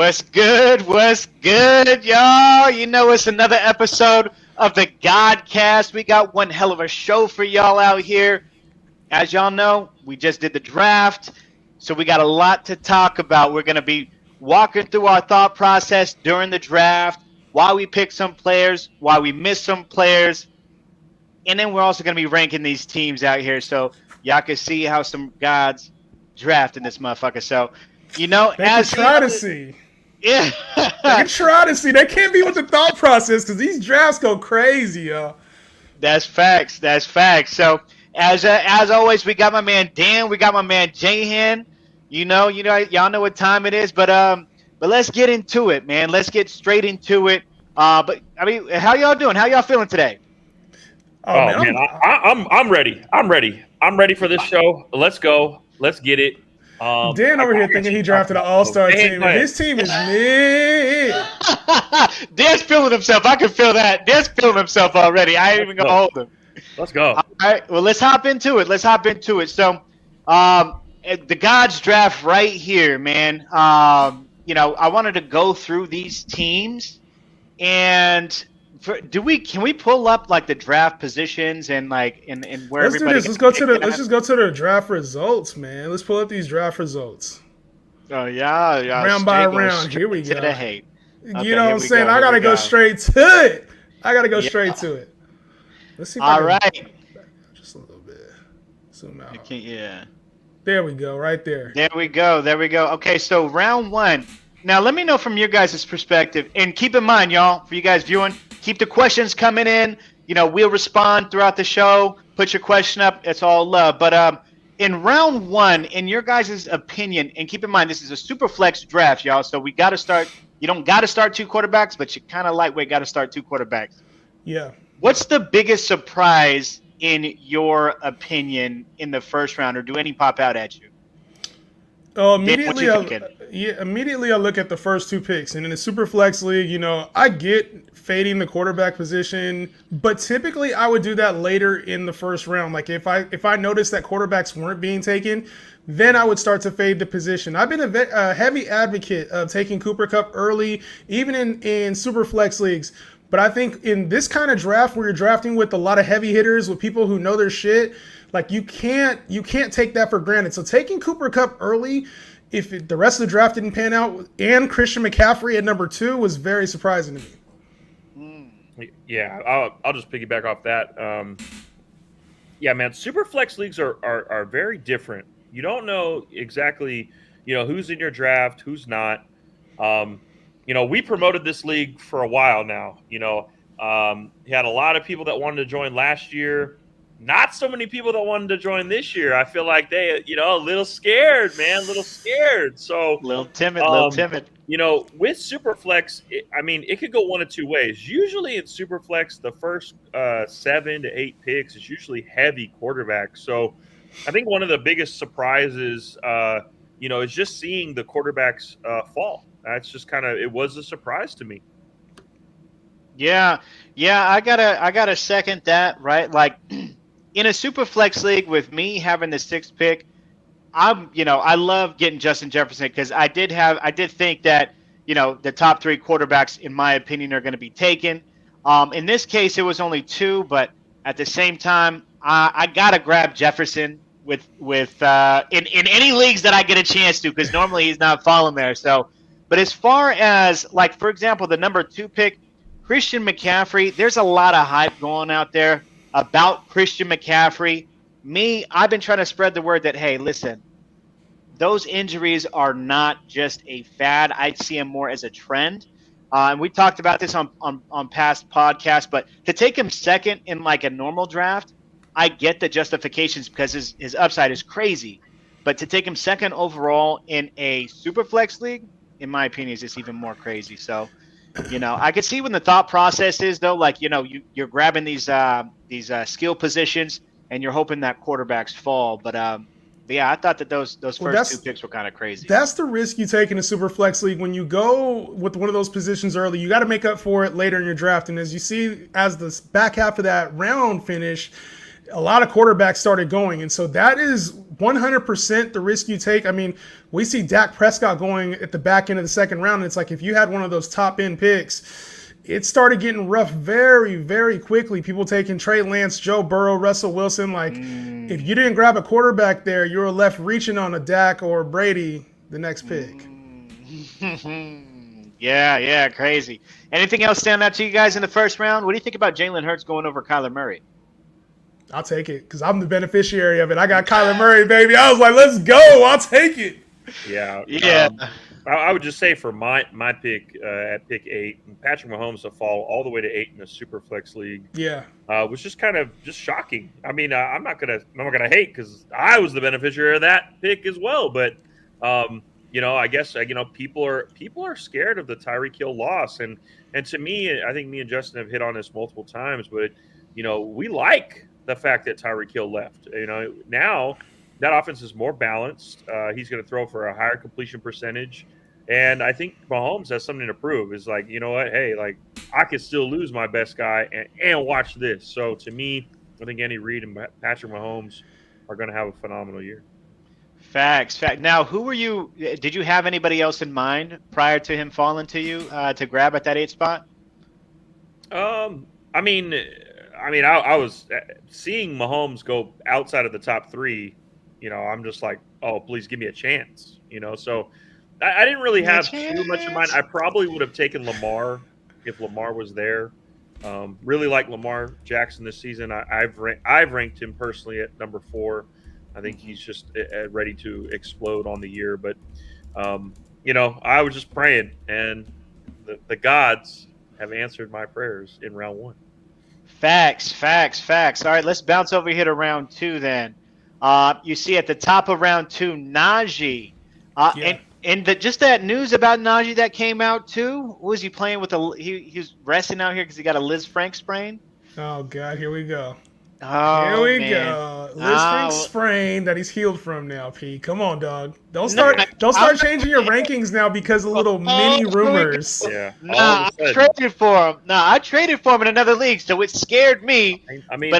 What's good? What's good, y'all? You know it's another episode of the GAWDSCAST. We got one hell of a show for y'all out here. As y'all know, we just did the draft, so we got a lot to talk about. We're going to be walking through our thought process during the draft, why we picked some players, why we missed some players, and then we're also going to be ranking these teams out here so y'all can see how some gods draft in this motherfucker. So, you know, they can try to see. Yeah. They can try to see. They can't be with the thought process because these drafts go crazy, yo. That's facts. That's facts. So, as always, we got my man Dan. We got my man Jahan. You know, y'all know what time it is. But let's get into it, man. Let's get straight into it. But I mean, how y'all doing? How y'all feeling today? Oh man, I'm ready. I'm ready for this show. Let's go. Let's get it. Dan over here thinking he drafted an all-star team. His team is mid. Dan's feeling himself. I can feel that. Dan's feeling himself already. I ain't even gonna hold him. Let's go. All right. Well, let's hop into it. So, the Gawds draft right here, man. You know, I wanted to go through these teams, and can we pull up like the draft positions and like and where let's everybody? Do this. Let's just go to the draft results, man. Let's pull up these draft results. Oh yeah. Round by round. Here we go. To hate. Okay, you know what I'm saying? I gotta go straight to it. Straight to it. Let's see. If all right. Just a little bit. Zoom out. Yeah. There we go. Right there. There we go. Okay, so round one. Now let me know from your guys' perspective, and keep in mind, y'all, for you guys viewing, keep the questions coming in. You know, we'll respond throughout the show. Put your question up. It's all love. But in round one, in your guys' opinion, and keep in mind, this is a super flex draft, y'all. So we got to start. You don't got to start two quarterbacks, but you kind of lightweight got to start two quarterbacks. Yeah. What's the biggest surprise in your opinion in the first round, or do any pop out at you? Immediately I look at the first two picks, and in the super flex league, you know, I get fading the quarterback position, but typically I would do that later in the first round. Like if I noticed that quarterbacks weren't being taken, then I would start to fade the position. I've been a heavy advocate of taking Cooper Kupp early, even in super flex leagues. But I think in this kind of draft where you're drafting with a lot of heavy hitters, with people who know their shit, like you can't take that for granted. So taking Cooper Kupp early, if the rest of the draft didn't pan out, and Christian McCaffrey at number 2 was very surprising to me. Yeah, I'll just piggyback off that. Yeah, man, super flex leagues are very different. You don't know exactly, you know, who's in your draft, who's not. You know, we promoted this league for a while now. You know, he had a lot of people that wanted to join last year. Not so many people that wanted to join this year. I feel like they, you know, a little scared, man, a little scared. So a little timid. You know, with Superflex, it could go one of two ways. Usually in Superflex, the first 7 to 8 picks is usually heavy quarterbacks. So I think one of the biggest surprises, you know, is just seeing the quarterbacks fall. That's just it was a surprise to me. Yeah, I gotta second that, right? Like in a super flex league with me having the 6th pick, I love getting Justin Jefferson because I did think that, you know, the top 3 quarterbacks in my opinion are going to be taken. In this case, it was only 2, but at the same time, I gotta grab Jefferson with in any leagues that I get a chance to, because normally he's not falling there. So, but as far as like, for example, the number 2 pick, Christian McCaffrey, there's a lot of hype going out there about Christian McCaffrey. I've been trying to spread the word that, hey, listen, those injuries are not just a fad. I see them more as a trend. And we talked about this on past podcasts, but to take him second in like a normal draft, I get the justifications because his upside is crazy. But to take him second overall in a super flex league, in my opinion, is just even more crazy. So, you know, I could see when the thought process is, though, like, you know, you're grabbing these skill positions and you're hoping that quarterbacks fall. But yeah, I thought that those first 2 picks were kind of crazy. That's the risk you take in a super flex league. When you go with one of those positions early, you got to make up for it later in your draft. And as you see, as the back half of that round finished, a lot of quarterbacks started going. And so that is 100% the risk you take. I mean, we see Dak Prescott going at the back end of the second round. And it's like, if you had one of those top end picks, it started getting rough very, very quickly. People taking Trey Lance, Joe Burrow, Russell Wilson. Like, if you didn't grab a quarterback there, you were left reaching on a Dak or Brady the next pick. Yeah, crazy. Anything else stand out to you guys in the first round? What do you think about Jalen Hurts going over Kyler Murray? I'll take it because I'm the beneficiary of it. I got Kyler Murray, baby. I was like, let's go. I'll take it. Yeah. Yeah. I would just say for my pick at pick 8, Patrick Mahomes to fall all the way to 8 in a super flex league. Yeah. Was just kind of just shocking. I mean, I'm not gonna hate because I was the beneficiary of that pick as well. But I guess people are scared of the Tyreek Hill loss, and to me, I think me and Justin have hit on this multiple times. But we like the fact that Tyreek Hill left. Now that offense is more balanced. He's going to throw for a higher completion percentage. And I think Mahomes has something to prove. It's like, you know what? Hey, like, I could still lose my best guy and watch this. So to me, I think Andy Reid and Patrick Mahomes are going to have a phenomenal year. Facts. Now, did you have anybody else in mind prior to him falling to you to grab at that 8 spot? I was seeing Mahomes go outside of the top 3. I'm just like, oh, please give me a chance. So I didn't really have too much in mind. I probably would have taken Lamar if Lamar was there. Really like Lamar Jackson this season. I've ranked him personally at number 4. I think he's just ready to explode on the year. But, I was just praying, and the gods have answered my prayers in round 1. Facts. All right, let's bounce over here to round 2 then. You see at the top of round 2, Najee. And just that news about Najee that came out too. What was he playing with? He's resting out here because he got a Liz Frank sprain. Oh God, here we go. Oh, here we go. Liz Frank sprain that he's healed from now. P, come on, dog. Don't start changing your rankings now because of little mini rumors. Yeah. I traded for him. I traded for him in another league, so it scared me. I mean,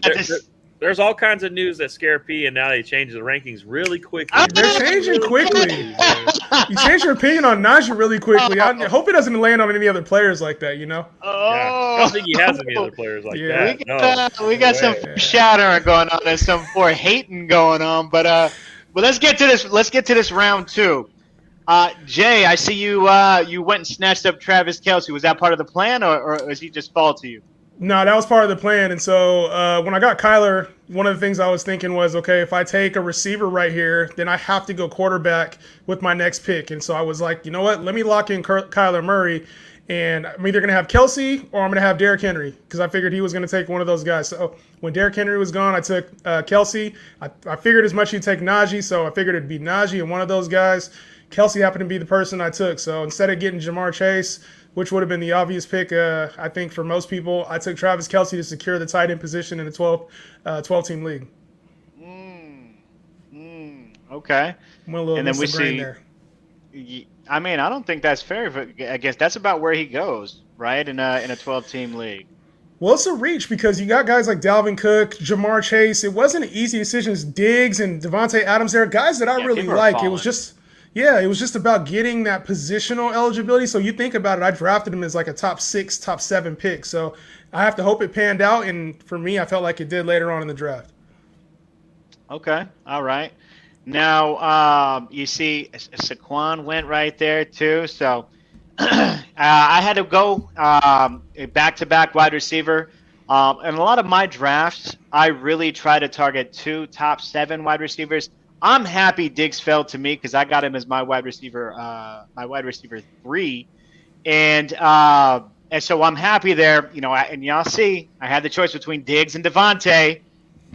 there's all kinds of news that scare P, and now they change the rankings really quickly. They're changing quickly. You change your opinion on Najee really quickly. I hope he doesn't land on any other players like that, Yeah. I don't think he has any other players like that. We got some shattering going on and some hating going on. But let's get to this. Let's get to this round 2. Jay, I see you. You went and snatched up Travis Kelce. Was that part of the plan, or does he just fall to you? No, that was part of the plan. And so when I got Kyler, one of the things I was thinking was, okay, if I take a receiver right here, then I have to go quarterback with my next pick. And so I was like, you know what? Let me lock in Kyler Murray. And I'm either going to have Kelce or I'm going to have Derrick Henry because I figured he was going to take one of those guys. So when Derrick Henry was gone, I took Kelce. I figured as much he'd take Najee, so I figured it'd be Najee and one of those guys. Kelce happened to be the person I took. So instead of getting Jamar Chase, which would have been the obvious pick, I think, for most people, I took Travis Kelce to secure the tight end position in the 12-team league. Okay. And then we see there. I mean, I don't think that's fair. But I guess that's about where he goes, right, in a 12-team league. Well, it's a reach because you got guys like Dalvin Cook, Jamar Chase. It wasn't an easy decision. Diggs and Devontae Adams there, guys that I really like. It was just about getting that positional eligibility. So you think about it, I drafted him as like a top 6, top 7 pick. So I have to hope it panned out. And for me, I felt like it did later on in the draft. Okay. All right. Now, you see Saquon went right there too. So I had to go back-to-back wide receiver. In a lot of my drafts, I really try to target 2 top 7 wide receivers. I'm happy Diggs fell to me because I got him as my wide receiver 3, and so I'm happy there. And y'all see, I had the choice between Diggs and Devontae.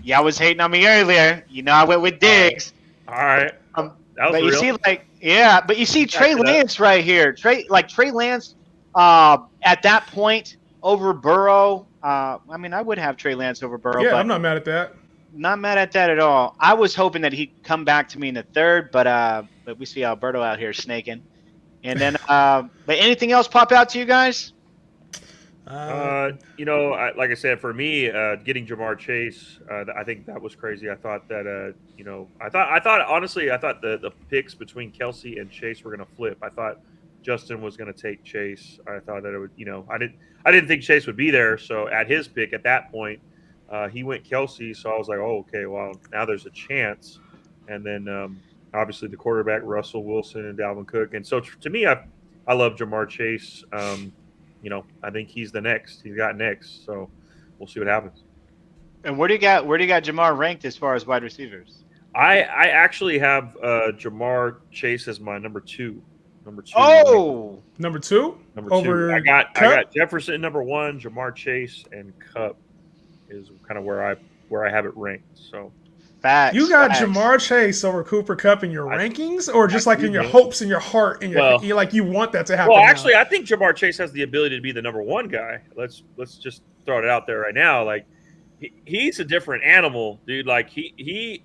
Y'all was hating on me earlier. I went with Diggs. All right. That was but real. You see, Trey Lance right here. Trey Lance at that point over Burrow. I would have Trey Lance over Burrow. Yeah, but I'm not mad at that. Not mad at that at all. I was hoping that he'd come back to me in the 3rd, but we see Alberto out here snaking. And then, but anything else pop out to you guys? Like I said, for me, getting Jamar Chase, I think that was crazy. I thought that, honestly, I thought the picks between Kelsey and Chase were going to flip. I thought Justin was going to take Chase. I thought that it would, I didn't think Chase would be there. So at his pick at that point, he went Kelsey. So I was like, oh, okay, well, now there's a chance. And then obviously the quarterback, Russell Wilson and Dalvin Cook. And so to me, I love Jamar Chase. I think he's the next. He's got next. So we'll see what happens. And where do you got Jamar ranked as far as wide receivers? I actually have Jamar Chase as my number two. Oh, number two. Over I got Jefferson number one, Jamar Chase, and Kupp is kind of where I have it ranked. So facts. You got Jamar Chase over Cooper Kupp in your rankings, or just like in your hopes, in your heart, and you want that to happen? Well, actually, I think Jamar Chase has the ability to be the number one guy. Let's just throw it out there right now. Like he's a different animal, dude. Like he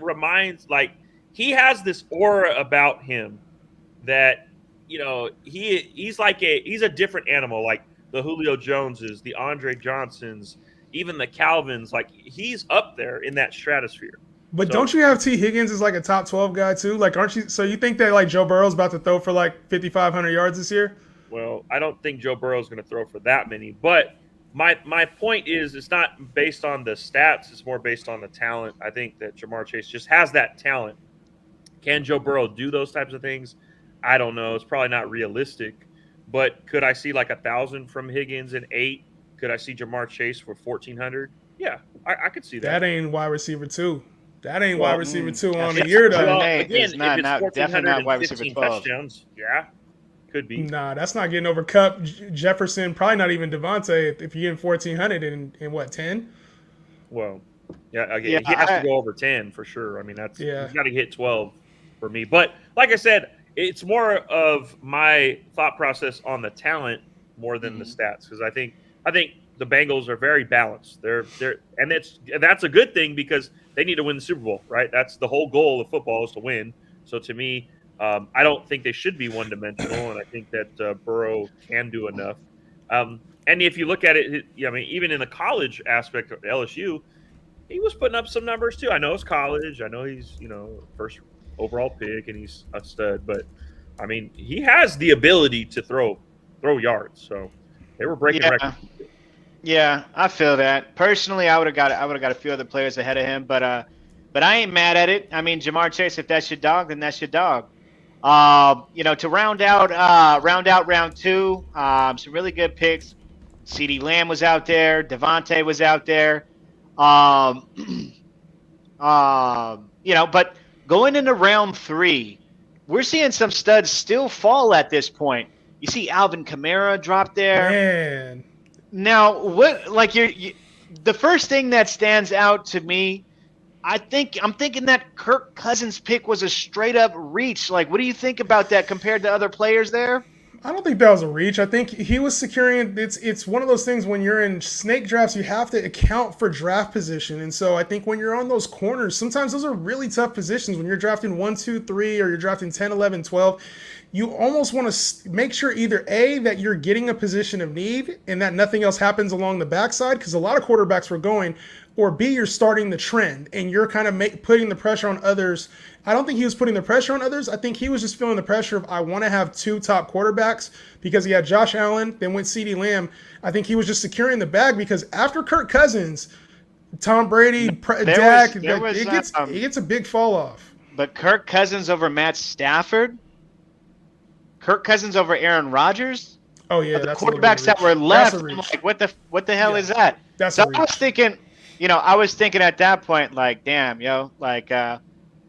reminds, like he has this aura about him that he's a different animal. Like the Julio Joneses, the Andre Johnsons, even the Calvins. Like he's up there in that stratosphere. But don't you have T. Higgins as like a top 12 guy too? Like, aren't you? So you think that like Joe Burrow's about to throw for like 5,500 yards this year? Well, I don't think Joe Burrow's going to throw for that many. But my point is, it's not based on the stats. It's more based on the talent. I think that Jamar Chase just has that talent. Can Joe Burrow do those types of things? I don't know. It's probably not realistic. But could I see like 1,000 from Higgins and 8? Could I see Jamar Chase for 1,400? Yeah, I could see that. That ain't wide receiver 2. That ain't wide receiver 2 on the year, though. Well, again, if it's definitely not wide receiver 12. Touchdowns, yeah, could be. Nah, that's not getting over Kupp, Jefferson, probably not even Devontae if you're getting 1,400 in what, 10? Well, yeah, again, he has to go over 10 for sure. I mean, he's got to hit 12 for me. But like I said, it's more of my thought process on the talent more than the stats, because I think the Bengals are very balanced. And that's a good thing, because they need to win the Super Bowl, right? That's the whole goal of football, is to win. So to me, I don't think they should be one-dimensional, and I think that Burrow can do enough. And if you look at it, I mean, even in the college aspect of LSU, he was putting up some numbers too. I know it's college. I know he's first overall pick and he's a stud, but I mean, he has the ability to throw yards. So they were breaking records. Yeah, I feel that. Personally, I would have got a few other players ahead of him, but I ain't mad at it. I mean, Jamar Chase, if that's your dog, then that's your dog. To round out round 2, some really good picks. CeeDee Lamb was out there. Devontae was out there. But going into round 3, we're seeing some studs still fall at this point. You see Alvin Kamara drop there. Man. Now, the first thing that stands out to me, I'm thinking that Kirk Cousins pick was a straight up reach. Like, what do you think about that compared to other players there? I don't think that was a reach. I think he was securing. It's one of those things when you're in snake drafts, you have to account for draft position. And so I think when you're on those corners, sometimes those are really tough positions. When you're drafting 1, 2, 3, or you're drafting 10, 11, 12, you almost want to make sure either A, that you're getting a position of need and that nothing else happens along the backside, because a lot of quarterbacks were going, or B, you're starting the trend and you're kind of putting the pressure on others. I don't think he was putting the pressure on others. I think he was just feeling the pressure of, I want to have 2 top quarterbacks, because he had Josh Allen, then went CeeDee Lamb. I think he was just securing the bag, because after Kirk Cousins, Tom Brady, Dak, it gets a big fall off. But Kirk Cousins over Matt Stafford? Kirk Cousins over Aaron Rodgers? Oh, yeah. The quarterbacks that were left, I'm like, what the hell is that? So I was thinking, at that point, like, damn,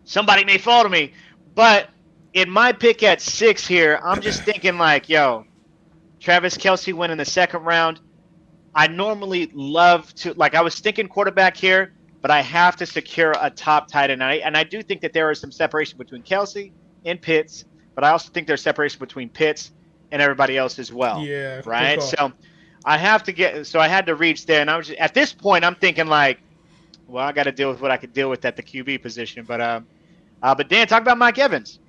somebody may fall to me. But in my pick at 6 here, I'm just thinking like, Travis Kelce went in the second round. I normally love to, I was thinking quarterback here, but I have to secure a top tight end. And I do think that there is some separation between Kelce and Pitts, but I also think there's separation between Pitts and everybody else as well. Yeah. Right. So I had to reach there. And I was at this point, I'm thinking like, well, I got to deal with what I could deal with at the QB position. But Dan, talk about Mike Evans.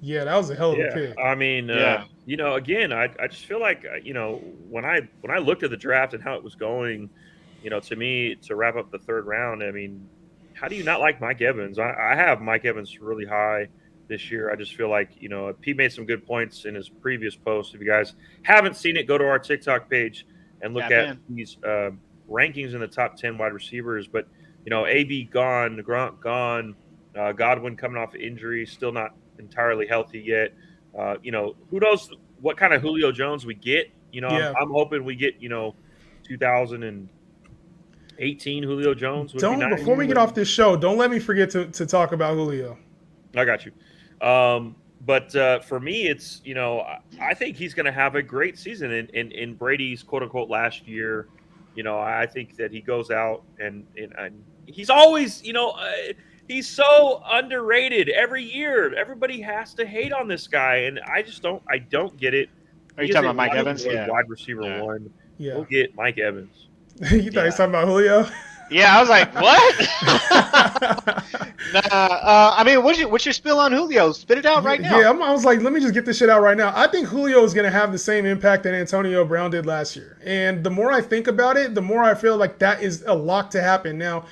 Yeah, that was a hell of a Yeah, pick. I mean, again, I just feel like when I looked at the draft and how it was going, to me to wrap up the third round. I mean, how do you not like Mike Evans? I have Mike Evans really high this year. I just feel like he made some good points in his previous post. If you guys haven't seen it, go to our TikTok page and look at these rankings in the top 10 wide receivers. But AB gone, Grant gone, Godwin coming off injury, still not entirely healthy yet. Who knows what kind of Julio Jones we get? I'm hoping we get 2018 Julio Jones would be nice. Before we get off this show, don't let me forget to talk about Julio. I got you. But for me, it's I think he's going to have a great season in Brady's quote unquote last year. I think that he goes out and he's always he's so underrated every year. Everybody has to hate on this guy, and I don't get it. Are you talking about Mike Evans? Yeah. Wide receiver one. Yeah. Go get Mike Evans. You thought he was talking about Julio? Yeah, I was like, what? I mean, what's your spill on Julio? Spit it out right now. Yeah, I was like, let me just get this shit out right now. I think Julio is going to have the same impact that Antonio Brown did last year. And the more I think about it, the more I feel like that is a lock to happen. Now,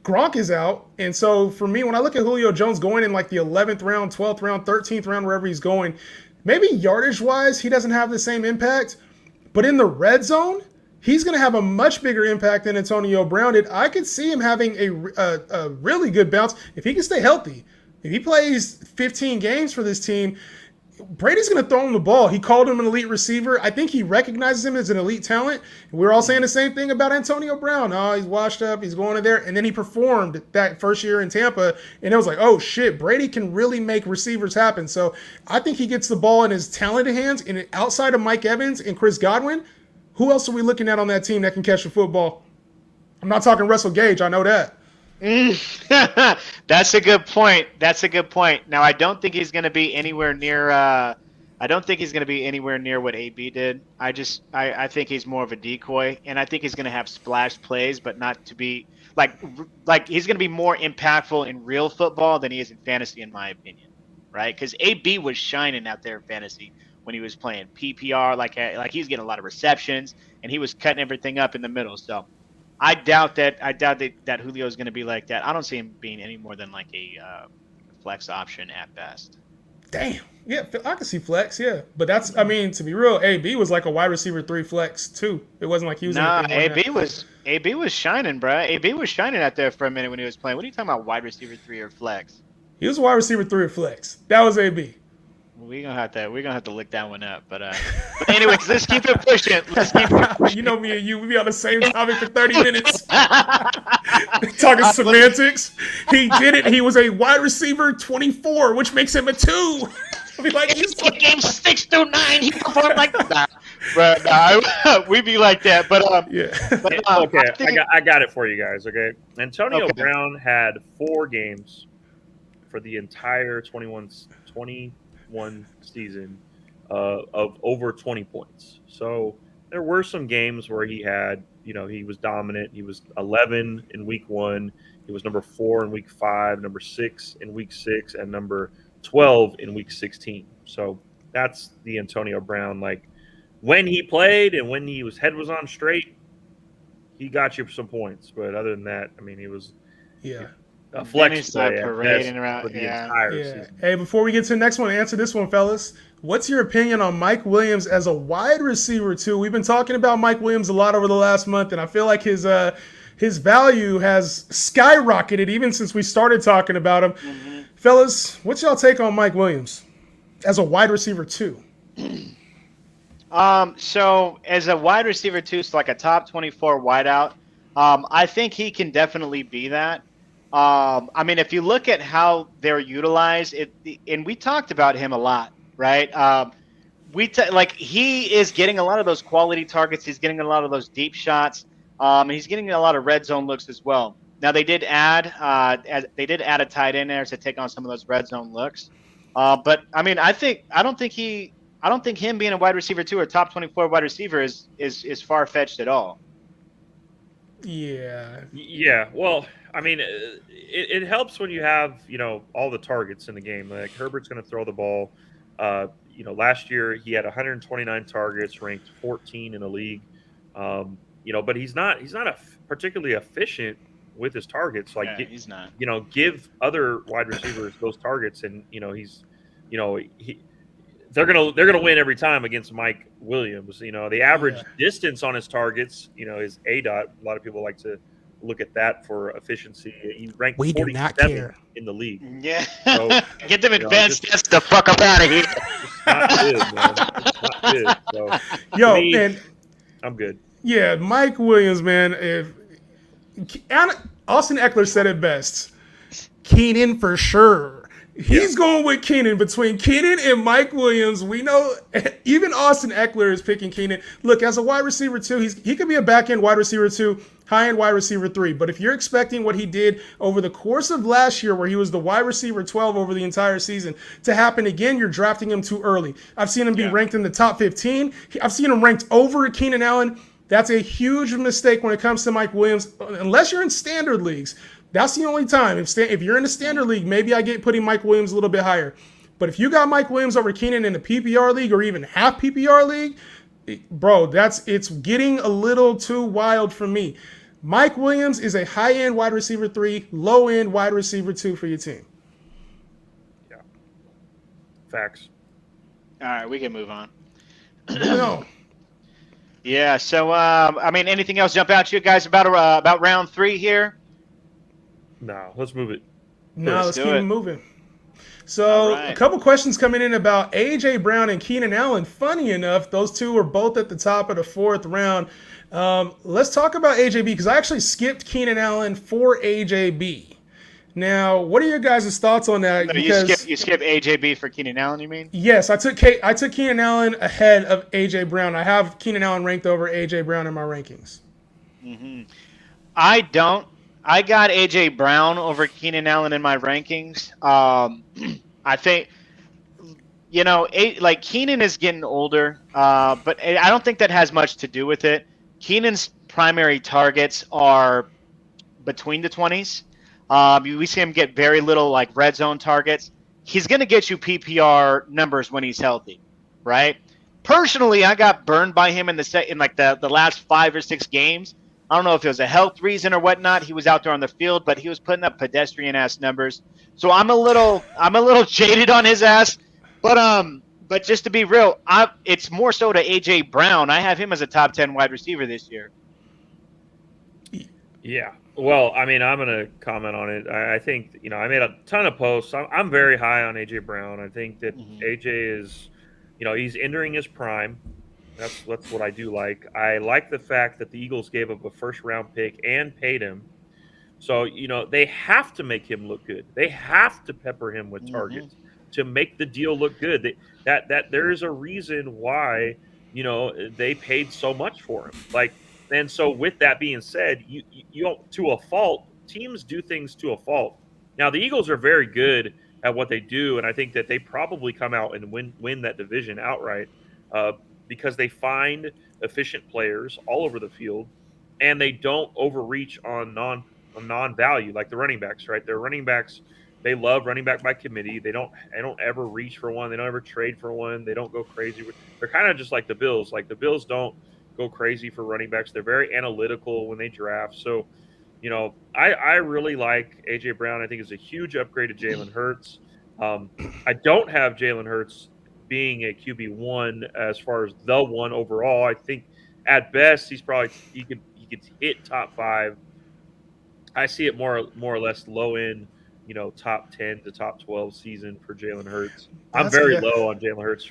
Gronk is out. And so for me, when I look at Julio Jones going in like the 11th round, 12th round, 13th round, wherever he's going, maybe yardage-wise, he doesn't have the same impact. But in the red zone, he's going to have a much bigger impact than Antonio Brown did. I could see him having a really good bounce if he can stay healthy. If he plays 15 games for this team, Brady's going to throw him the ball. He called him an elite receiver. I think he recognizes him as an elite talent. We're all saying the same thing about Antonio Brown. Oh, he's washed up. He's going in there. And then he performed that first year in Tampa. And it was like, oh, shit, Brady can really make receivers happen. So I think he gets the ball in his talented hands. And outside of Mike Evans and Chris Godwin, who else are we looking at on that team that can catch the football? I'm not talking Russell Gage. I know that. That's a good point. Now, I don't think he's going to be anywhere near. I don't think he's going to be anywhere near what AB did. I think he's more of a decoy, and I think he's going to have splash plays, but not to be like he's going to be more impactful in real football than he is in fantasy, in my opinion. Right? Because AB was shining out there in fantasy when he was playing PPR, like he's getting a lot of receptions, and he was cutting everything up in the middle. So I doubt that Julio is going to be like that. I don't see him being any more than like a flex option at best. Damn. Yeah, I can see flex, yeah. But that's, I mean, to be real, AB was like a wide receiver 3 flex too. It wasn't like he was AB was shining, bro. AB was shining out there for a minute when he was playing. What are you talking about, wide receiver 3 or flex? He was a wide receiver 3 or flex. That was AB. We're gonna have to look that one up. But anyways, let's keep it pushing. You know me and you, we be on the same topic for 30 minutes. Talking semantics. He did it. He was a wide receiver 24, which makes him a 2. I mean, like he's games 6 through 9. He performed like that. But we be like that. But yeah. But, okay, I got it for you guys. Okay, Antonio Brown had 4 games for the entire 21 season of over 20 points. So there were some games where he had, he was dominant. He was 11 in week 1. He was number 4 in week 5, number 6 in week 6, and number 12 in week 16. So that's the Antonio Brown. Like when he played and when his head was on straight, he got you some points. But other than that, I mean, he was a flex play parading around for the entire season. Hey, before we get to the next one, answer this one, fellas. What's your opinion on Mike Williams as a wide receiver too? We've been talking about Mike Williams a lot over the last month, and I feel like his value has skyrocketed even since we started talking about him. Mm-hmm. Fellas, what's y'all take on Mike Williams as a wide receiver too? So as a wide receiver too, so like a top 24 wideout, I think he can definitely be that. I mean, if you look at how they're utilized, and we talked about him a lot, right? He is getting a lot of those quality targets. He's getting a lot of those deep shots. And he's getting a lot of red zone looks as well. Now they did add a tight end there to take on some of those red zone looks. But I mean, I don't think him being a wide receiver 2 or top 24 wide receiver is far fetched at all. Yeah. Well, I mean, it helps when you have all the targets in the game. Like Herbert's going to throw the ball. Last year he had 129 targets, ranked 14 in the league. But he's not particularly efficient with his targets. Like, he's not. Give other wide receivers those targets, and they're gonna win every time against Mike Williams. The average distance on his targets, is ADOT. A lot of people like to look at that for efficiency. He ranked 47 in the league. Yeah, so, get them advanced stats the fuck up out of here. It's not good, man. It's not good. So, man, I'm good. Yeah, Mike Williams, man. If Austin Eckler said it best, Keenan for sure. He's going with Keenan. Between Keenan and Mike Williams, we know even Austin Eckler is picking Keenan. Look, as a wide receiver 2, he could be a back-end wide receiver 2, high-end wide receiver 3. But if you're expecting what he did over the course of last year, where he was the wide receiver 12 over the entire season, to happen again, you're drafting him too early. I've seen him be ranked in the top 15. I've seen him ranked over Keenan Allen. That's a huge mistake when it comes to Mike Williams, unless you're in standard leagues. That's the only time. If you're in a standard league, maybe I get putting Mike Williams a little bit higher. But if you got Mike Williams over Keenan in a PPR league or even half PPR league, bro, it's getting a little too wild for me. Mike Williams is a high-end wide receiver 3, low-end wide receiver 2 for your team. Yeah. Facts. All right, we can move on. No. Yeah, so, anything else jump out to you guys about round 3 here? No, let's move it. No, let's keep it moving. So, a couple questions coming in about A.J. Brown and Keenan Allen. Funny enough, those two were both at the top of the 4th round. Let's talk about AJB, because I actually skipped Keenan Allen for AJB. Now, what are your guys' thoughts on that? No, because you skip AJB for Keenan Allen, you mean? Yes, I took Keenan Allen ahead of AJ Brown. I have Keenan Allen ranked over AJ Brown in my rankings. Mm-hmm. I don't. I got AJ Brown over Keenan Allen in my rankings. I think, Keenan is getting older, but I don't think that has much to do with it. Keenan's primary targets are between the 20s. We see him get very little red zone targets. He's going to get you PPR numbers when he's healthy, right? Personally, I got burned by him in the last 5 or 6 games. I don't know if it was a health reason or whatnot. He was out there on the field, but he was putting up pedestrian ass numbers. So I'm a little jaded on his ass. But just to be real, it's more so to AJ Brown. I have him as a top 10 wide receiver this year. Yeah. Well, I'm going to comment on it. I think, I made a ton of posts. I'm very high on AJ Brown. I think that AJ is, he's entering his prime. That's what I do like. I like the fact that the Eagles gave up a 1st-round pick and paid him. So, they have to make him look good. They have to pepper him with targets to make the deal look good. That there is a reason why, they paid so much for him. And so with that being said, you to a fault, teams do things to a fault. Now, the Eagles are very good at what they do, and I think that they probably come out and win that division outright. Because they find efficient players all over the field, and they don't overreach on non-value like the running backs, right? Their running backs, they love running back by committee. They don't ever reach for one. They don't ever trade for one. They don't go crazy. They're kind of just like the Bills. Like the Bills don't go crazy for running backs. They're very analytical when they draft. So, I really like AJ Brown. I think it's a huge upgrade to Jalen Hurts. I don't have Jalen Hurts being a QB1 as far as the one overall. I think at best he could hit top 5. I see it more or less low end, top 10 to top 12 season for Jalen Hurts. I'm very low on Jalen Hurts.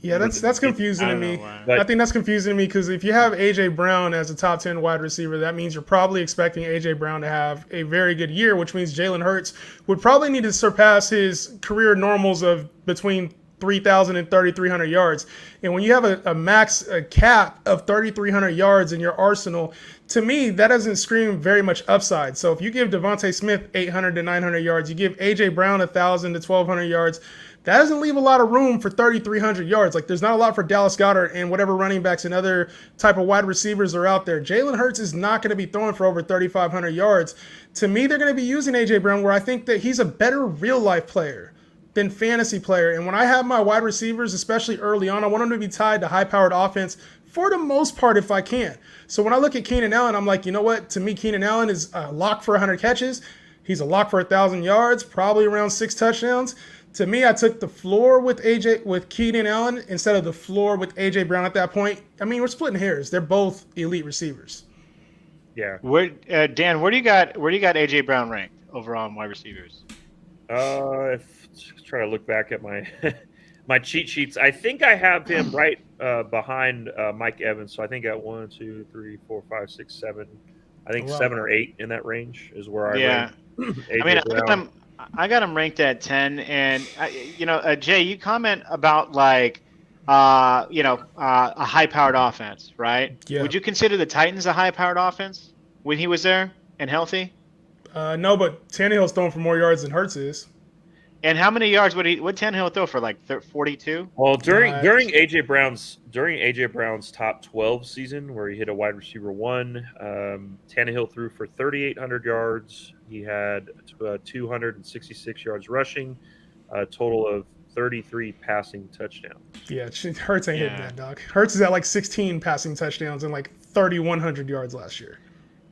Yeah, that's confusing to me. I think that's confusing to me because if you have AJ Brown as a top 10 wide receiver, that means you're probably expecting AJ Brown to have a very good year, which means Jalen Hurts would probably need to surpass his career normals of between 3,000 and 3,300 yards. And when you have a cap of 3,300 yards in your arsenal, to me, that doesn't scream very much upside. So if you give Devontae Smith 800 to 900 yards, you give A.J. Brown 1,000 to 1,200 yards, that doesn't leave a lot of room for 3,300 yards. Like, there's not a lot for Dallas Goedert and whatever running backs and other type of wide receivers are out there. Jalen Hurts is not going to be throwing for over 3,500 yards. To me, they're going to be using A.J. Brown, where I think that he's a better real-life player than fantasy player. And when I have my wide receivers, especially early on, I want them to be tied to high-powered offense for the most part if I can. So when I look at Keenan Allen, I'm like, you know what? To me, Keenan Allen is a lock for 100 catches. He's a lock for 1,000 yards, probably around 6 touchdowns. To me, I took the floor with Keenan Allen instead of the floor with A.J. Brown at that point. I mean, we're splitting hairs. They're both elite receivers. Yeah. Dan, where do you got A.J. Brown ranked overall on wide receivers? Try to look back at my my cheat sheets. I think I have him right behind Mike Evans. So I think at 1, 2, 3, 4, 5, 6, 7. I think 7 or 8 in that range is where I rank AJ I got him ranked at 10. And Jay, you comment about like a high-powered offense, right? Yeah. Would you consider the Titans a high-powered offense when he was there and healthy? No, but Tannehill's throwing for more yards than Hurts is. And how many yards would Tannehill throw for? Like 42? Well, during AJ Brown's top 12 season, where he hit a wide receiver 1, Tannehill threw for 3,800 yards. He had 266 yards rushing, a total of 33 passing touchdowns. Yeah, Hurts ain't hitting that, dog. Hurts is at like 16 passing touchdowns and like 3,100 yards last year.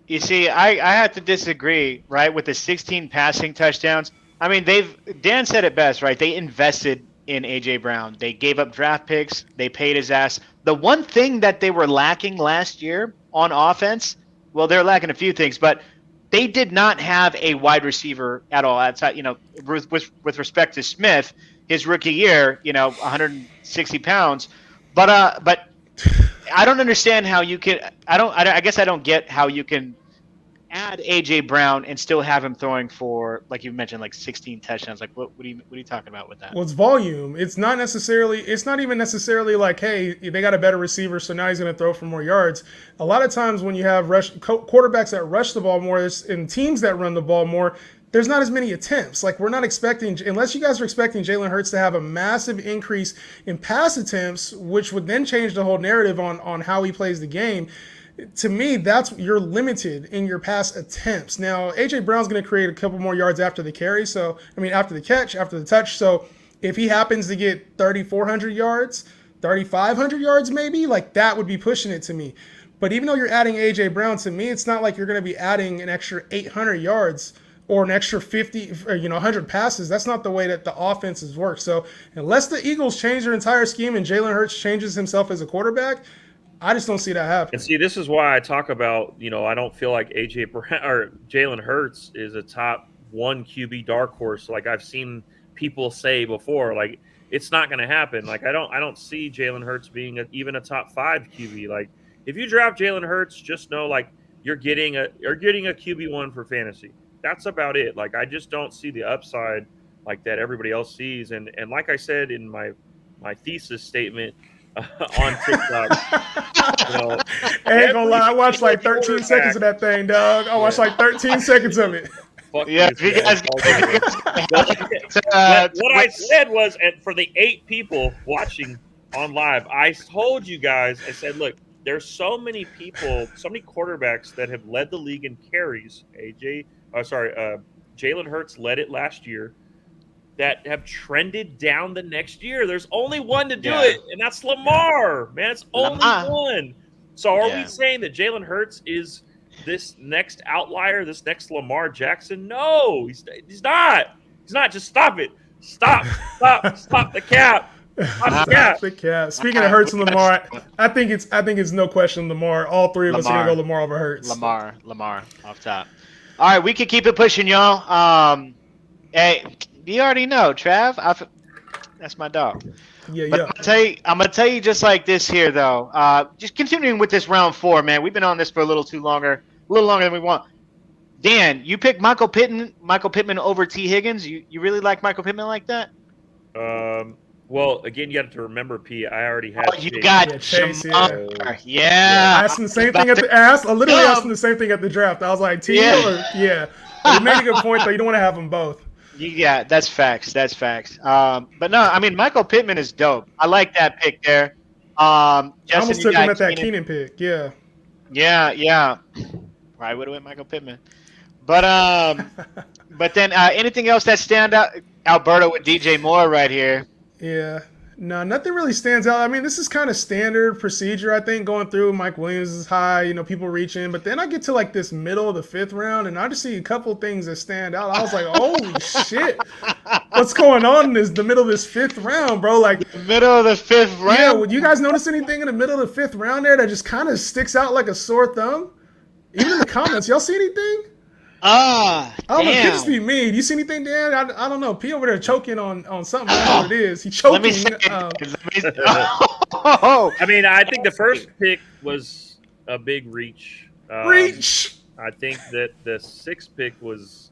You see, I have to disagree, right, with the 16 passing touchdowns. I mean, Dan said it best, right? They invested in A.J. Brown. They gave up draft picks. They paid his ass. The one thing that they were lacking last year on offense, well, they're lacking a few things, but they did not have a wide receiver at all outside, with respect to Smith, his rookie year, 160 pounds. But I don't understand how you can – I guess I don't get how you can – add A.J. Brown and still have him throwing for, like you mentioned, like 16 touchdowns. Like, what are you talking about with that? Well, it's volume. It's not even necessarily like, hey, they got a better receiver, so now he's going to throw for more yards. A lot of times when you have quarterbacks that rush the ball more and teams that run the ball more, there's not as many attempts. Like, we're not expecting, unless you guys are expecting Jalen Hurts to have a massive increase in pass attempts, which would then change the whole narrative on how he plays the game. To me, you're limited in your pass attempts. Now, A.J. Brown's going to create a couple more yards after the carry. After the catch, after the touch. So if he happens to get 3,400 yards, 3,500 yards maybe, like that would be pushing it to me. But even though you're adding A.J. Brown, to me, it's not like you're going to be adding an extra 800 yards or an extra 50 or 100 passes. That's not the way that the offenses work. So unless the Eagles change their entire scheme and Jalen Hurts changes himself as a quarterback, I just don't see that happening. And see, this is why I talk about, I don't feel like A.J. Brown or Jalen Hurts is a top 1 QB dark horse. Like I've seen people say before, like it's not going to happen. Like I don't see Jalen Hurts being even a top 5 QB. Like if you draft Jalen Hurts, just know like you're getting a QB1 for fantasy. That's about it. Like I just don't see the upside like that everybody else sees. And like I said in my thesis statement. On TikTok. I ain't gonna lie, I watched like 13 seconds of that thing, dog. I watched like 13 seconds of it. What I said was, and for the 8 people watching on live, I told you guys, I said, look, there's so many quarterbacks that have led the league in carries. Jalen Hurts led it last year. That have trended down the next year. There's only one to do it, and that's Lamar. Man, it's only one. So are we saying that Jalen Hurts is this next outlier, this next Lamar Jackson? No, he's not. He's not. Just stop it. Stop the cap. Stop the cap. Speaking of Hurts and Lamar, I think it's no question Lamar. All three of us are going to go Lamar over Hurts. Lamar off top. All right, we can keep it pushing, y'all. Hey, you already know, Trav. That's my dog. Yeah. I'm gonna tell you just like this here, though. Just continuing with this round 4, man. We've been on this for a little longer than we want. Dan, you picked Michael Pittman over T. Higgins. You really like Michael Pittman like that? Well, again, you got to remember, P. I already had. You got Chase. Yeah. I asked him the same thing I literally asked him the same thing at the draft. I was like, T. Yeah. But you made a good point though. You don't want to have them both. Yeah, that's facts. That's facts. But no, I mean Michael Pittman is dope. I like that pick there. I Justin, almost you took him got at that Keenan. Keenan pick. Yeah. Yeah. Probably would have went Michael Pittman. But then anything else that stand out? Alberto with DJ Moore right here. Yeah. No, nothing really stands out. I mean, this is kind of standard procedure, I think, going through. Mike Williams is high, people reaching. But then I get to like this middle of the 5th round, and I just see a couple things that stand out. I was like, holy shit. What's going on in the middle of this 5th round, bro? Like, the middle of the 5th round? Yeah, would you guys notice anything in the middle of the 5th round there that just kind of sticks out like a sore thumb? Even in the comments, y'all see anything? Damn. It could just be me. Do you see anything, Dan? I don't know. P over there choking on something. I don't know what it is. He's choking. Let me see. I mean, I think the first pick was a big reach. Reach. I think that the 6th pick was.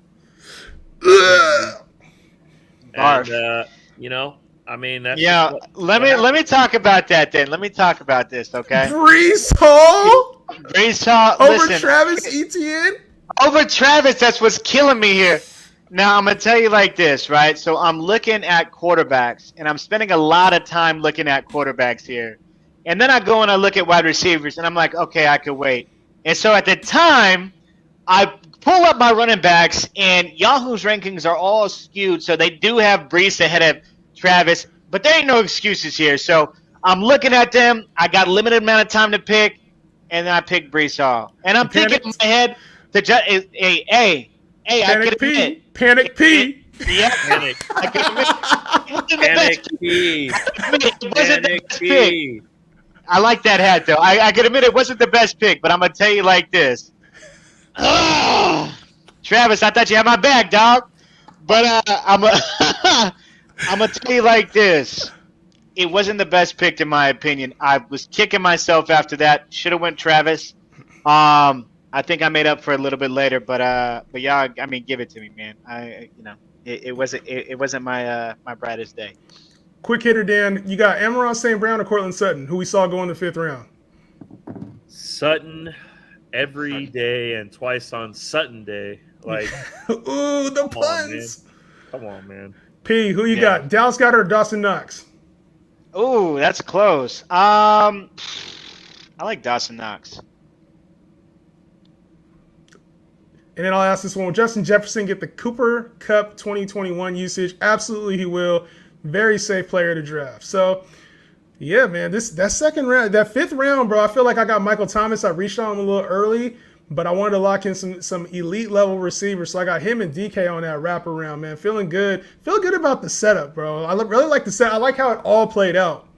And, I mean, that's let me talk about that then. Let me talk about this, okay? Breece Hall over listen, Travis Etienne. Over Travis, that's what's killing me here. Now, I'm going to tell you like this, right? So I'm looking at quarterbacks, and I'm spending a lot of time looking at quarterbacks here. And then I go and I look at wide receivers, and I'm like, okay, I could wait. And so at the time, I pull up my running backs, and Yahoo's rankings are all skewed, so they do have Breece ahead of Travis, but there ain't no excuses here. So I'm looking at them. I got limited amount of time to pick, and then I pick Breece Hall. And I'm thinking in my head, I could admit. Panic P. Yeah. Panic. I could admit. Panic P. Panic P. I like that hat, though. I could admit it wasn't the best pick, but I'm going to tell you like this. Travis, I thought you had my back, dog. But I'm going to tell you like this. It wasn't the best pick, in my opinion. I was kicking myself after that. Should have went Travis. I think I made up for it a little bit later, but yeah, I mean, give it to me, man. It wasn't my brightest day. Quick hitter, Dan. You got Amon St. Brown or Cortland Sutton, who we saw go in the 5th round. Sutton every day and twice on Sutton day. Like, ooh, the puns. Come on, man. P, who you got? Dallas Goedert or Dawson Knox? Ooh, that's close. I like Dawson Knox. And then I'll ask this one: will Justin Jefferson get the Cooper Cup 2021 usage? Absolutely, he will. Very safe player to draft. So, yeah, man, that 2nd round, that 5th round, bro. I feel like I got Michael Thomas. I reached on him a little early, but I wanted to lock in some elite level receivers. So I got him and DK on that wraparound, man. Feeling good. Feel good about the setup, bro. I really like the set. I like how it all played out.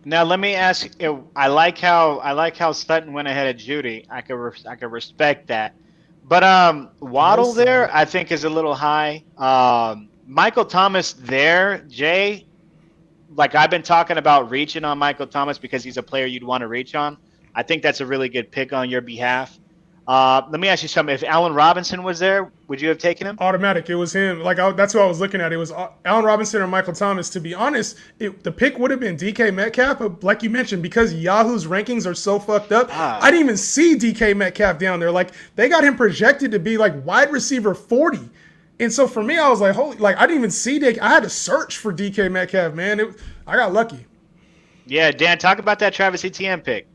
Now let me ask. I like how Sutton went ahead of Judy. I could respect that. But Waddle there, I think, is a little high. Michael Thomas there, Jay, like I've been talking about reaching on Michael Thomas because he's a player you'd want to reach on. I think that's a really good pick on your behalf. Let me ask you something. If Allen Robinson was there, would you have taken him? Automatic. It was him. That's who I was looking at. It was Allen Robinson or Michael Thomas. To be honest, the pick would have been DK Metcalf, but like you mentioned, because Yahoo's rankings are so fucked up, I didn't even see DK Metcalf down there. Like, they got him projected to be like wide receiver 40. And so for me, I was like, holy, like I didn't even see DK. I had to search for DK Metcalf, man. I got lucky. Yeah, Dan, talk about that Travis Etienne pick.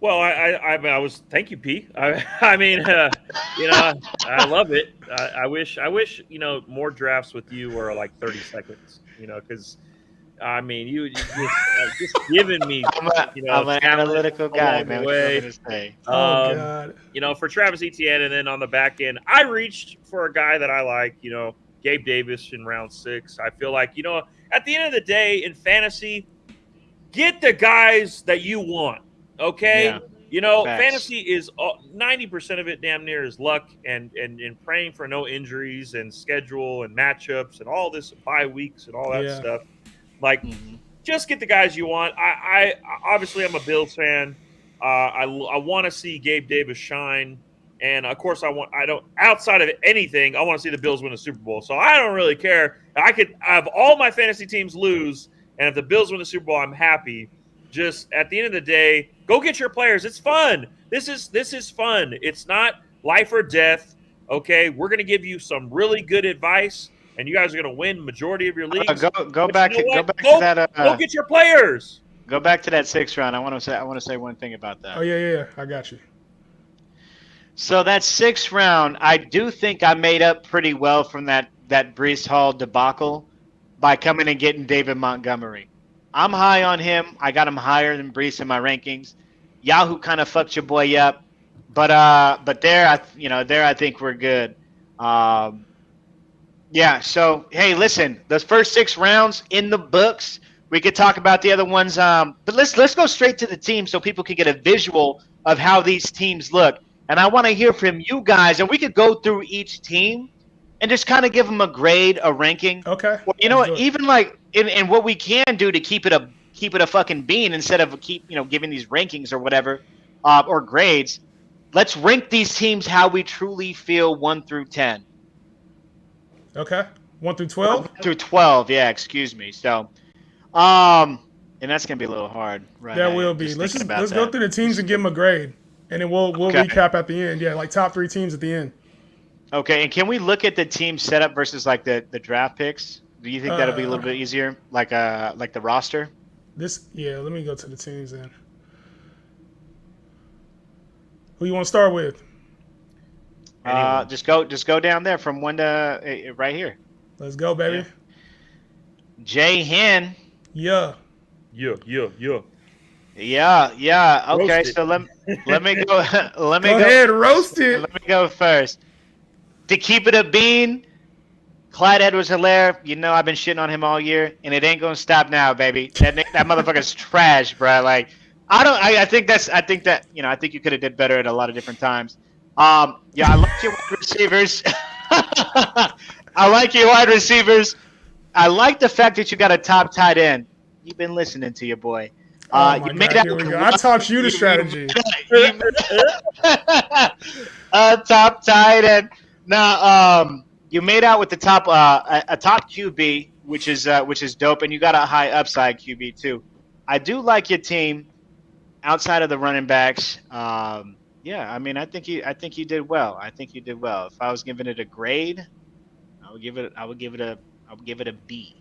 Well, I was. Thank you, P. I mean, I love it. I wish, more drafts with you were like 30 seconds. Because, I mean, you just giving me. I'm an analytical guy, man. God. For Travis Etienne, and then on the back end, I reached for a guy that I like. Gabe Davis in round 6. I feel like at the end of the day in fantasy, get the guys that you want. Okay, Facts. Fantasy is 90% of it damn near is luck and praying for no injuries and schedule and matchups and all this bye weeks and all that stuff. Like, just get the guys you want. I obviously I'm a Bills fan. I want to see Gabe Davis shine, and of course outside of anything, I want to see the Bills win the Super Bowl. So I don't really care. I could have all my fantasy teams lose, and if the Bills win the Super Bowl, I'm happy. Just at the end of the day, go get your players. It's fun. This is fun. It's not life or death. Okay, we're going to give you some really good advice, and you guys are going to win majority of your leagues. Go back to that. Go get your players. Go back to that 6th round. I want to say one thing about that. Oh yeah. I got you. So that 6th round, I do think I made up pretty well from that Breece Hall debacle by coming and getting David Montgomery. I'm high on him. I got him higher than Breece in my rankings. Yahoo kind of fucked your boy up, but there I think we're good. Yeah. So hey, listen, those first 6 rounds in the books. We could talk about the other ones, but let's go straight to the team so people can get a visual of how these teams look. And I want to hear from you guys, and we could go through each team and just kind of give them a grade, a ranking. Okay. Well, you know what? Even like in what we can do to keep it a fucking bean instead of giving these rankings or whatever, or grades. Let's rank these teams how we truly feel 1 through 10. Okay. 1 through 12. 1 through 12. Yeah. Excuse me. So, and that's gonna be a little hard, right? That will be. Let's go through the teams and give them a grade. And then we'll recap at the end. Yeah, like top 3 teams at the end. Okay, and can we look at the team setup versus like the draft picks? Do you think that'll be a little bit easier, like the roster? Let me go to the teams then. Who you want to start with? Just go down there from 1 to right here. Let's go, baby. Yeah. Jay Hen. Yeah. Yeah. Okay, so let me go. Go ahead, roast it. Let me go first. To keep it a bean, Clyde Edwards-Helaire. I've been shitting on him all year, and it ain't gonna stop now, baby. That motherfucker's trash, bro. Like, I think you could have did better at a lot of different times. I like your wide receivers. I like your wide receivers. I like the fact that you got a top tight end. You've been listening to your boy. Oh my God, here we go. I taught you the strategy. Top tight end. Now, you made out with the top a top QB, which is dope, and you got a high upside QB too. I do like your team outside of the running backs. Yeah, I mean, I think you did well. If I was giving it a grade, I would give it a B.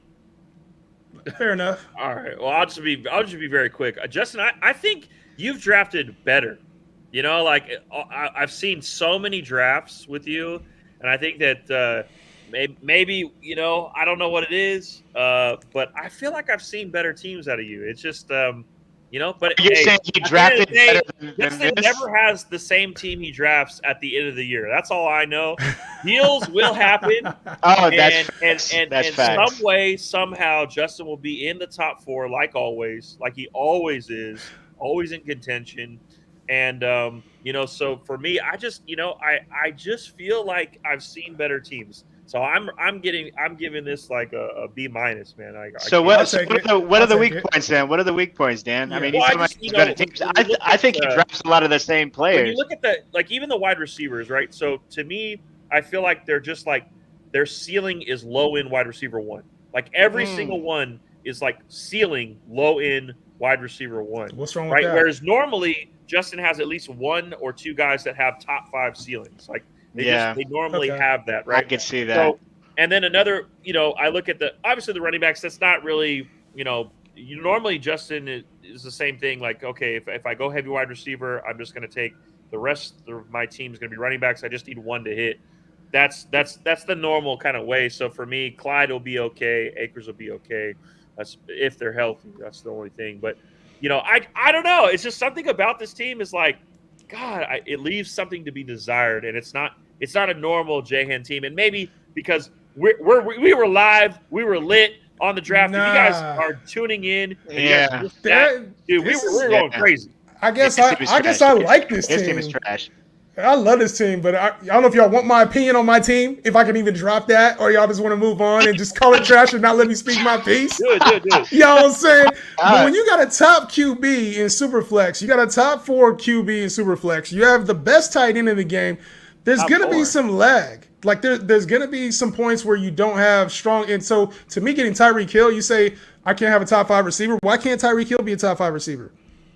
Fair enough. All right. Well, I'll just be very quick. Justin, I think you've drafted better. I've seen so many drafts with you, and I think that maybe I don't know what it is, but I feel like I've seen better teams out of you. It's just but you're saying he drafted better than Justin this? never has the same team he drafts at the end of the year. That's all I know. Deals will happen. Oh, that's and facts. Some way, somehow, Justin will be in the top 4, like always, like he always is, always in contention. And so for me, I just I just feel like I've seen better teams. So I'm giving this like a B minus, man. What are the weak points then? What are the weak points, Dan? Yeah. I mean, I think he drafts a lot of the same players. When you look at even the wide receivers, right? So to me, I feel like they're just like their ceiling is low end wide receiver 1. Like every single one is like ceiling low end wide receiver 1. What's wrong with that? Whereas normally Justin has at least 1 or 2 guys that have top 5 ceilings. Like they normally have that, right? I can see that. So, and then another, I look at obviously the running backs. That's not really, normally Justin is the same thing. Like, okay, if I go heavy wide receiver, I'm just going to take the rest of my team's going to be running backs. I just need 1 to hit. That's the normal kind of way. So for me, Clyde will be okay. Akers will be okay. That's if they're healthy. That's the only thing. But I don't know. It's just something about this team is like, God, it leaves something to be desired, and it's not a normal J-Hen team. And maybe because we were live, we were lit on the draft. If you guys are tuning in, and dude, we were going crazy. I guess I like this team. This team is trash. I love this team, but I don't know if y'all want my opinion on my team, if I can even drop that, or y'all just want to move on and just call it trash and not let me speak my piece. Do it. You know what I'm saying? But when you got a top QB in Superflex, you got a top 4 QB in Superflex, you have the best tight end in the game, there's going to be some lag. Like, there's going to be some points where you don't have strong. And so, to me, getting Tyreek Hill, you say, I can't have a top 5 receiver. Why can't Tyreek Hill be a top 5 receiver?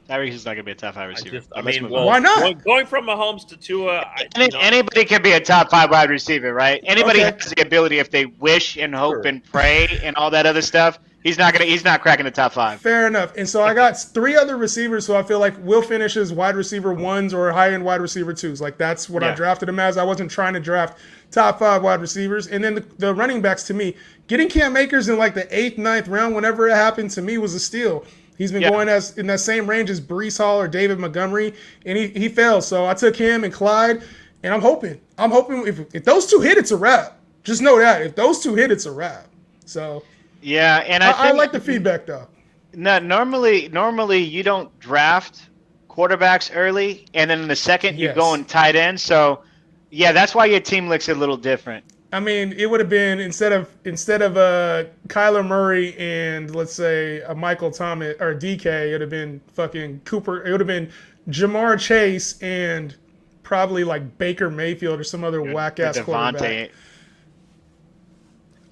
Tyreek is not going to be a top 5 receiver. Why not? Going from Mahomes to Tua, anybody can be a top 5 wide receiver, right? Anybody has the ability if they wish and hope and pray and all that other stuff. He's not cracking the top 5. Fair enough. And so I got 3 other receivers who I feel like will finish as wide receiver 1s or high-end wide receiver 2s. Like, that's what I drafted him as. I wasn't trying to draft top 5 wide receivers. And then the running backs, to me, getting Cam Akers in like the 8th, 9th round, whenever it happened, to me was a steal. He's been going in that same range as Breece Hall or David Montgomery, and he fell. So I took him and Clyde, and I'm hoping if those 2 hit, it's a wrap. Just know that. If those 2 hit, it's a wrap. So... Yeah, and I like the feedback though. No, normally you don't draft quarterbacks early, and then in the second you go on tight end. So, yeah, that's why your team looks a little different. I mean, it would have been instead of Kyler Murray and let's say a Michael Thomas or DK, it would have been fucking Cooper. It would have been Jamar Chase and probably like Baker Mayfield or some other whack ass quarterback.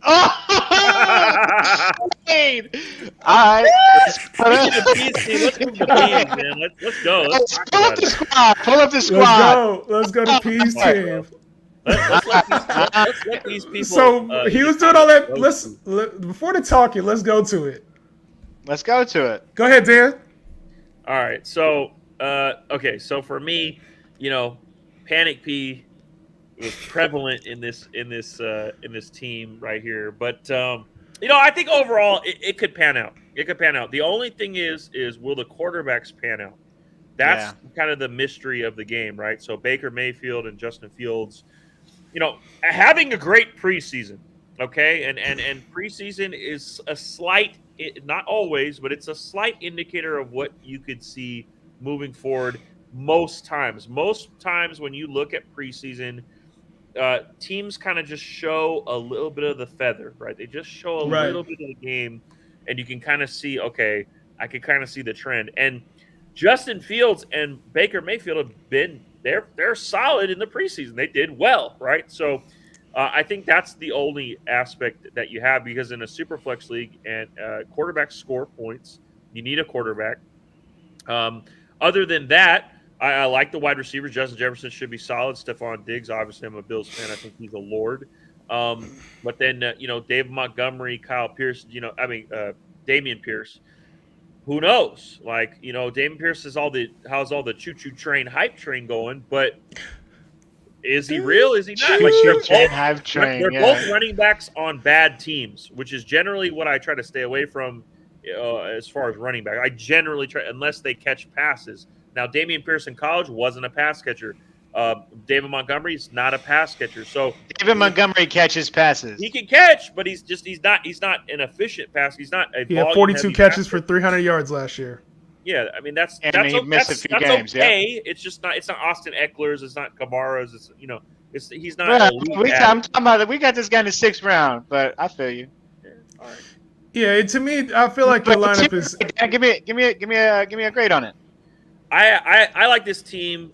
Oh! All right. Let's move the team, man. Let's go. Pull up the squad. Pull up the squad. Let's go to P's team. Let's let these people. So he was doing all that. Before the talking, let's go to it. Let's go to it. Go ahead, Dan. All right. So, okay. So for me, Panic P was prevalent in this team right here. But I think overall it could pan out. It could pan out. The only thing is will the quarterbacks pan out? That's kind of the mystery of the game, right? So Baker Mayfield and Justin Fields, having a great preseason, okay? And preseason is a slight, not always, but it's a slight indicator of what you could see moving forward most times. Most times when you look at preseason, teams kind of just show a little bit of the feather, right? They just show a little bit of the game, and you can kind of see, okay, I can kind of see the trend. And Justin Fields and Baker Mayfield have been they're solid in the preseason. They did well, right? So I think that's the only aspect that you have, because in a super flex league and quarterbacks score points, you need a quarterback. Other than that, I like the wide receivers. Justin Jefferson should be solid. Stephon Diggs, obviously, I'm a Bills fan. I think he's a lord. But then, David Montgomery, Kyle Pierce, Dameon Pierce. Who knows? Like, Dameon Pierce has all the choo-choo train hype train going, but is he real? Is he not? They're both running backs on bad teams, which is generally what I try to stay away from as far as running back. I generally try, unless they catch passes. Now, Dameon Pierce in college wasn't a pass catcher. David Montgomery is not a pass catcher. So David Montgomery catches passes. He can catch, but he's not an efficient pass. He's not a. He had 42 catches for 300 yards last year. Yeah, I mean that's he missed a few games. Okay. Yeah. It's just not. It's not Austin Eckler's. It's not Kamara's. He's not. I'm talking about it. We got this guy in the 6th round, but I feel you. Yeah, all right. Yeah, to me, I feel like the lineup is. Give me a grade on it. I like this team.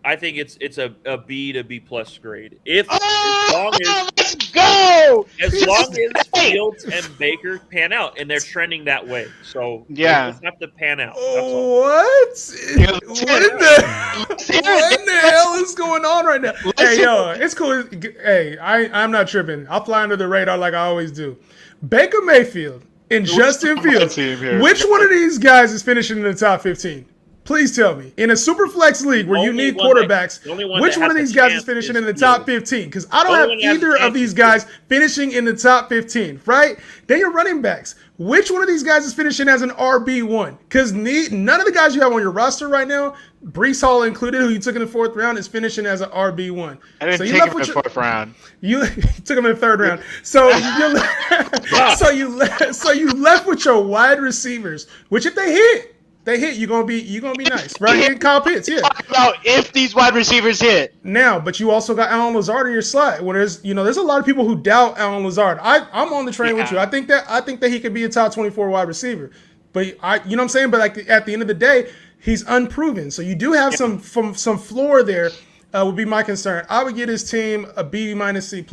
I think it's a B to B plus grade. As long as Fields and Baker pan out, and they're trending that way, so they just have to pan out. What in the hell is going on right now? Hey, yo, it's cool. Hey, I'm not tripping. I'll fly under the radar like I always do. Baker Mayfield and Justin Fields. Which one of these guys is finishing in the top 15? Please tell me. In a super flex league where you need quarterbacks, which one of these guys is finishing in the top 15? Because I don't have either of these guys finishing in the top 15, right? Then your running backs. Which one of these guys is finishing as an RB1? Because none of the guys you have on your roster right now, Breece Hall included, who you took in the 4th round, is finishing as an RB1. I didn't take him in the 4th round. You took him in the 3rd round. So you left with your wide receivers, which if they hit, you're gonna be nice, right? And Kyle Pitts, yeah. Talk about if these wide receivers hit. Now, but you also got Allen Lazard in your slot. When there's a lot of people who doubt Allen Lazard. I'm on the train with you. I think that he could be a top 24 wide receiver. But you know what I'm saying? But like at the end of the day, he's unproven. So you do have some floor there. Would be my concern. I would give his team a B- C+.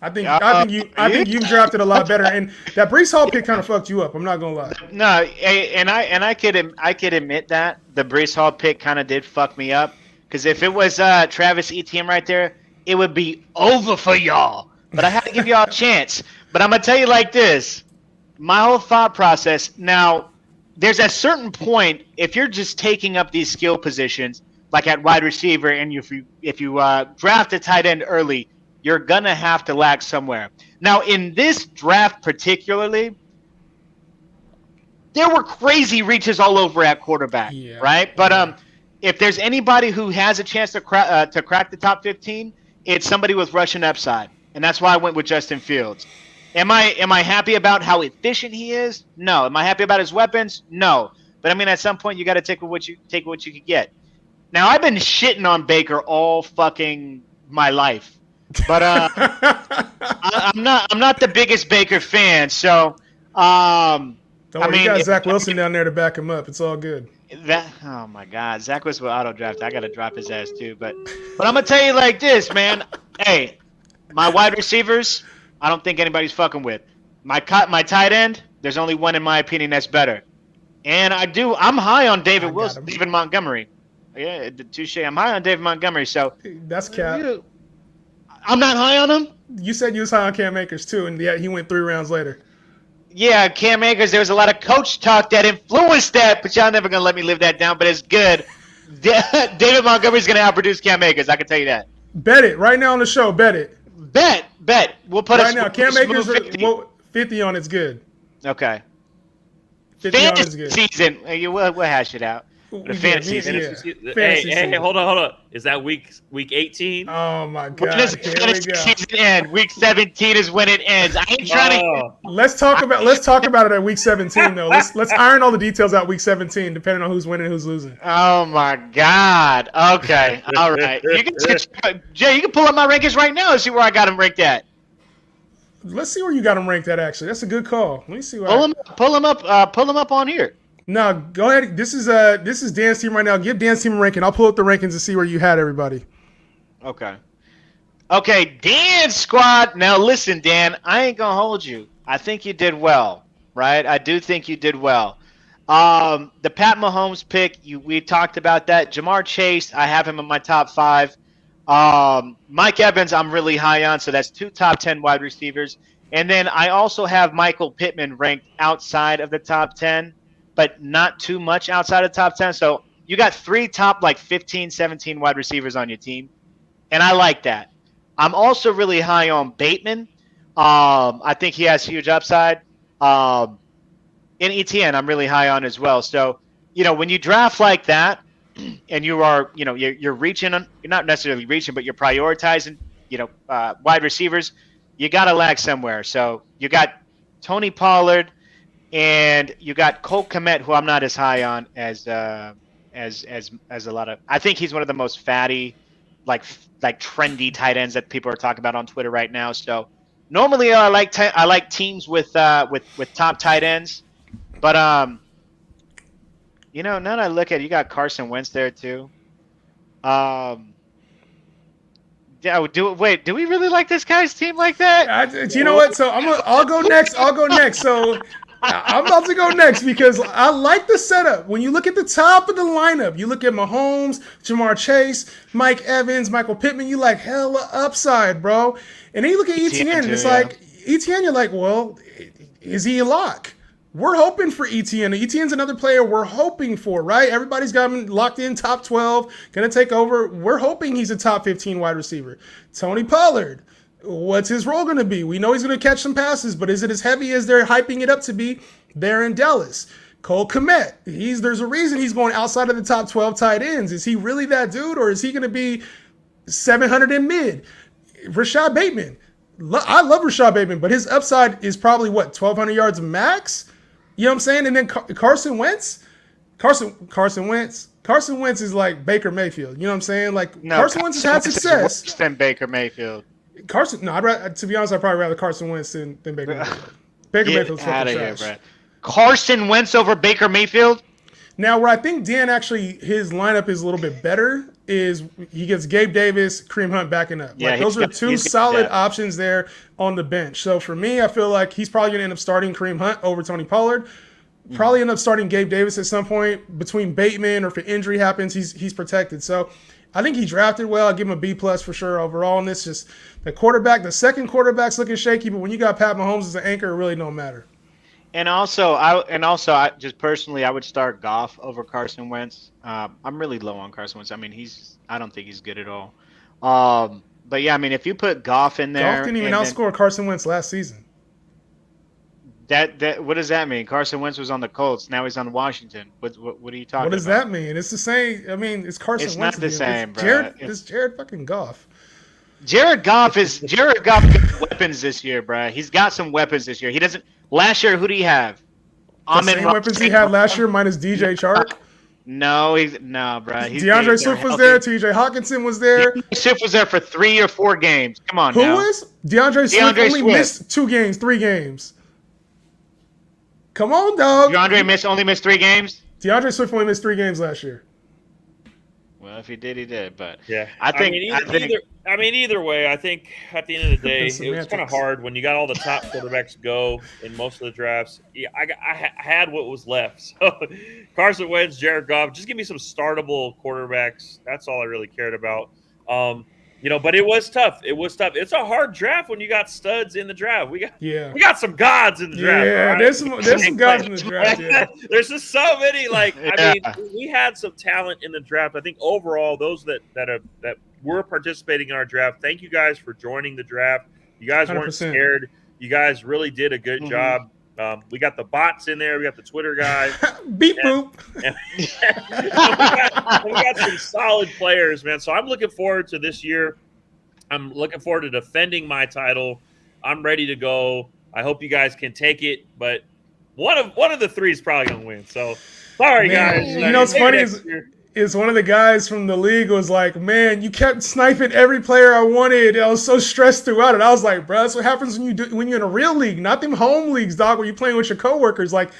I think you've drafted a lot better, and that Breece Hall pick kind of fucked you up. I'm not gonna lie. No, and I could admit that the Breece Hall pick kind of did fuck me up, because if it was Travis Etienne right there, it would be over for y'all. But I had to give y'all a chance. But I'm gonna tell you like this: my whole thought process. Now, there's a certain point if you're just taking up these skill positions, like at wide receiver, and if you draft a tight end early, you're going to have to lag somewhere. Now, in this draft particularly, there were crazy reaches all over at quarterback, right? But if there's anybody who has a chance to crack the top 15, it's somebody with rushing upside, and that's why I went with Justin Fields. Am I happy about how efficient he is? No. Am I happy about his weapons? No. But I mean, at some point, you got to take what you could get. Now, I've been shitting on Baker all fucking my life. But I'm not the biggest Baker fan, so don't worry, you got Zach Wilson down there to back him up. It's all good. Oh my God, Zach Wilson will auto draft. I gotta drop his ass too. But I'm gonna tell you like this, man. Hey, my wide receivers, I don't think anybody's fucking with. My tight end, there's only one in my opinion that's better. And I'm high on David Montgomery. Yeah, touche. I'm high on David Montgomery. So that's cap. I'm not high on him. You said you was high on Cam Akers too, and he went 3 rounds later. Yeah, Cam Akers. There was a lot of coach talk that influenced that, but y'all never gonna let me live that down. But it's good. David Montgomery's gonna outproduce Cam Akers. I can tell you that. Bet it right now on the show. Bet it. Bet. We'll put right now. Cam Akers 50 on it's good. Okay. 50 on it's good. Season. We'll hash it out. The fantasy season. Hey, hold on. Is that week 18? Oh my God! When does fantasy season end? Week 17 is when it ends. I ain't trying to. Let's talk about it at week 17 though. Let's iron all the details out week 17, depending on who's winning and who's losing. Oh my God! Okay, all right. Jay, you can pull up my rankings right now and see where I got them ranked at. Let's see where you got them ranked at. Actually, that's a good call. Let me see. Pull them up on here. No, go ahead. This is Dan's team right now. Give Dan's team a ranking. I'll pull up the rankings and see where you had everybody. Okay, Dan's squad. Now listen, Dan, I ain't gonna hold you. I think you did well, right? I do think you did well. The Pat Mahomes pick, we talked about that. Jamar Chase, I have him in my top 5. Mike Evans, I'm really high on, so that's 2 top 10 wide receivers. And then I also have Michael Pittman ranked outside of the top 10. But not too much outside of top 10. So you got 3 top 15, 17 wide receivers on your team. And I like that. I'm also really high on Bateman. I think he has huge upside. And Etienne, I'm really high on as well. So, when you draft like that and you are, you're reaching, you're not necessarily reaching, but you're prioritizing, wide receivers, you got to lag somewhere. So you got Tony Pollard. And you got Cole Kmet, who I'm not as high on as a lot of. I think he's one of the most fatty, like trendy tight ends that people are talking about on Twitter right now. So normally I like teams with top tight ends, but now that I look at it, you got Carson Wentz there too. Yeah, do we really like this guy's team like that? You know what? So I'll go next. So. I'm about to go next because I like the setup. When you look at the top of the lineup, you look at Mahomes, Jamar Chase, Mike Evans, Michael Pittman, you like hella upside, bro. And then you look at Etienne, and it's like, Etienne, you're like, well, is he a lock? We're hoping for Etienne. Etienne's another player we're hoping for, right? Everybody's got him locked in top 12, going to take over. We're hoping he's a top 15 wide receiver. Tony Pollard. What's his role going to be? We know he's going to catch some passes, but is it as heavy as they're hyping it up to be there in Dallas? Cole Kmet, there's a reason he's going outside of the top 12 tight ends. Is he really that dude, or is he going to be 700 in mid? Rashad Bateman. I love Rashad Bateman, but his upside is probably, 1,200 yards max? You know what I'm saying? And then Carson Wentz? Carson Wentz is like Baker Mayfield. You know what I'm saying? Carson Wentz has had success. Worse than Baker Mayfield. To be honest, I'd probably rather Carson Wentz than Baker Mayfield. Baker Mayfield's fucking trash. Here, Carson Wentz over Baker Mayfield? Now, where I think Dan his lineup is a little bit better is he gets Gabe Davis, Kareem Hunt backing up. Yeah, like those are two solid options there on the bench. So for me, I feel like he's probably going to end up starting Kareem Hunt over Tony Pollard. Probably end up starting Gabe Davis at some point between Bateman, or if an injury happens, he's protected. So I think he drafted well. I give him a B+ for sure overall. And this just the second quarterback's looking shaky, but when you got Pat Mahomes as an anchor, it really don't matter. And also, I just personally, I would start Goff over Carson Wentz. I'm really low on Carson Wentz. I mean, I don't think he's good at all. But yeah, I mean, if you put Goff in there, Goff didn't even outscore Carson Wentz last season. That what does that mean? Carson Wentz was on the Colts. Now he's on Washington. What are you talking about? What does that mean? It's the same. I mean, it's Carson It's Wentz. not the same, bro. bro. It's Jared fucking Goff. Jared Goff got weapons this year, bro. He's got some weapons this year. He doesn't. Last year, who do you have? The same weapons he had last year, minus DJ Chark. No, bro. DeAndre Swift was there. T.J. Hawkinson was there. DeAndre Swift was there for 3 or 4 games. Come on, Who now. was? DeAndre Swift only missed 2 games, 3 games. Come on, dog. DeAndre only missed 3 games? DeAndre Swift only missed 3 games last year. Well, if he did, he did. But yeah, I think either way, I think at the end of the day, it was kind of hard when you got all the top quarterbacks go in most of the drafts. Yeah, I had what was left. So Carson Wentz, Jared Goff, just give me some startable quarterbacks. That's all I really cared about. But it was tough. It's a hard draft when you got studs in the draft. We got some gods in the draft. Yeah, right? there's some gods in the draft. Yeah. There's just so many. I mean, we had some talent in the draft. I think overall, those that were participating in our draft, thank you guys for joining the draft. You guys 100%. Weren't scared. You guys really did a good job. We got the bots in there. We got the Twitter guy. Beep boop. We got some solid players, man. So I'm looking forward to this year. I'm looking forward to defending my title. I'm ready to go. I hope you guys can take it, but one of the 3 is probably gonna win. So sorry, guys. You know what's funny is one of the guys from the league was like, man, you kept sniping every player I wanted. I was so stressed throughout it. I was like, bro, that's what happens when you're in a real league, not them home leagues, dog, where you're playing with your coworkers. Like,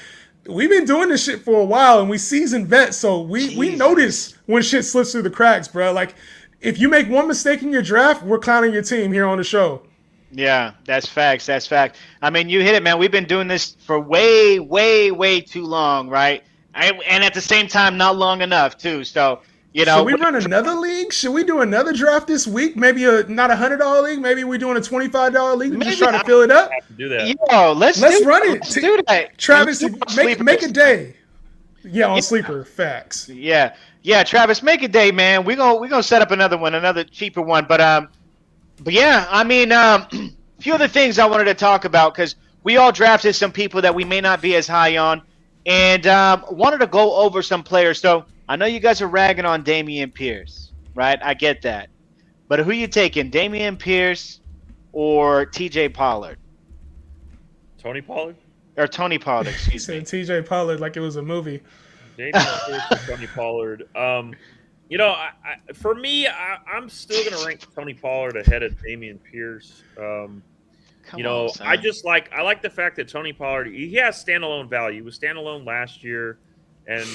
we've been doing this shit for a while, and we seasoned vets, so we notice when shit slips through the cracks, bro. Like, if you make one mistake in your draft, we're clowning your team here on the show. Yeah, that's facts. That's fact. I mean, you hit it, man. We've been doing this for way, way, way too long, right? And at the same time, not long enough, too. So, Should we run another league? Should we do another draft this week? Maybe not $100 league. Maybe we're doing a $25 league and just try to fill it up. Have to do that. Yo, let's run it. Let's do that. Travis, make a day. Yeah, on Sleeper. Facts. Yeah, Travis, make a day, man. We're gonna set up another one, another cheaper one. But yeah, I mean, a few other things I wanted to talk about because we all drafted some people that we may not be as high on, and wanted to go over some players. So I know you guys are ragging on Dameon Pierce, right? I get that, but who you taking, Dameon Pierce or T.J. Pollard? Tony Pollard. Or Tony Pollard, excuse me. T.J. Pollard like it was a movie. Dameon Pierce and Tony Pollard. For me, I'm still going to rank Tony Pollard ahead of Dameon Pierce. I like the fact that Tony Pollard, he has standalone value. He was standalone last year, and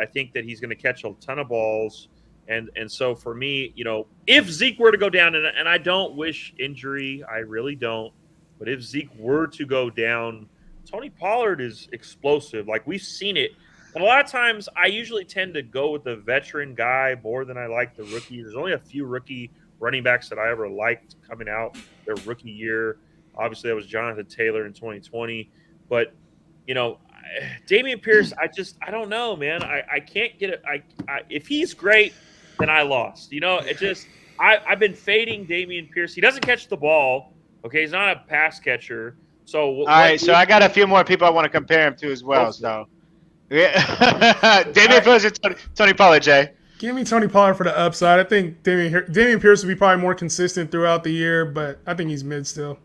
I think that he's going to catch a ton of balls. And so for me, if Zeke were to go down, and I don't wish injury, I really don't, but if Zeke were to go down, Tony Pollard is explosive. Like, we've seen it. And a lot of times I usually tend to go with the veteran guy more than I like the rookie. There's only a few rookie running backs that I ever liked coming out their rookie year. Obviously, that was Jonathan Taylor in 2020. But, Dameon Pierce, I don't know, man. I can't get it. If he's great, then I lost. I've been fading Dameon Pierce. He doesn't catch the ball. Okay, he's not a pass catcher. So all right, so I got a few more people I want to compare him to as well. So, yeah, Dameon Pierce and Tony Pollard, Jay. Give me Tony Pollard for the upside. I think Dameon Pierce will be probably more consistent throughout the year, but I think he's mid still.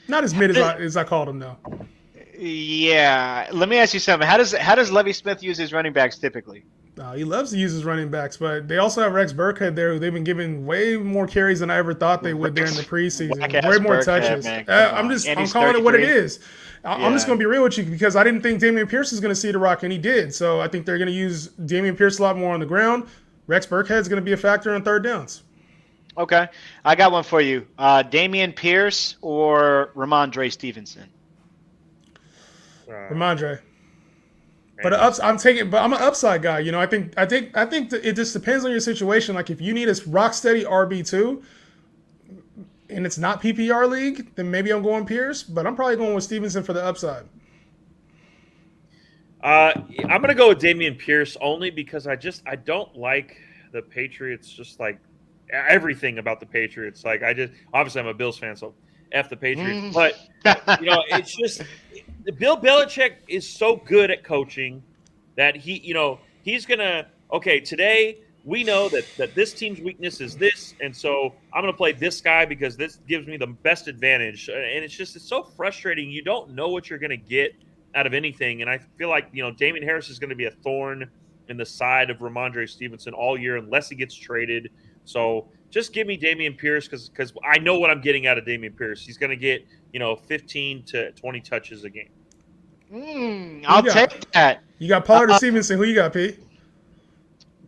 Not as mid as I called him though. Yeah, let me ask you something. How does Lovie Smith use his running backs typically? He loves to use his running backs, but they also have Rex Burkhead there, who they've been giving way more carries than I ever thought they would there in the preseason. Way more touches. I'm calling it what it is. I'm just going to be real with you because I didn't think Dameon Pierce was going to see the rock, and he did. So I think they're going to use Dameon Pierce a lot more on the ground. Rex Burkhead's going to be a factor on third downs. Okay. I got one for you. Dameon Pierce or Ramondre Stevenson? Ramondre. But I'm an upside guy. I think that it just depends on your situation. Like if you need a rock steady RB2 and it's not PPR league, then maybe I'm going Pierce, but I'm probably going with Stevenson for the upside. I'm going to go with Dameon Pierce only because I don't like the Patriots, just like everything about the Patriots. Like obviously I'm a Bills fan, so F the Patriots. But, it's just Bill Belichick is so good at coaching that he's going to, okay, today we know that this team's weakness is this, and so I'm going to play this guy because this gives me the best advantage. And it's so frustrating. You don't know what you're going to get out of anything. And I feel like, Damien Harris is going to be a thorn in the side of Ramondre Stevenson all year unless he gets traded. So just give me Dameon Pierce because I know what I'm getting out of Dameon Pierce. He's going to get, 15 to 20 touches a game. I'll take that. You got Pollard or Stevenson? Who you got, Pete?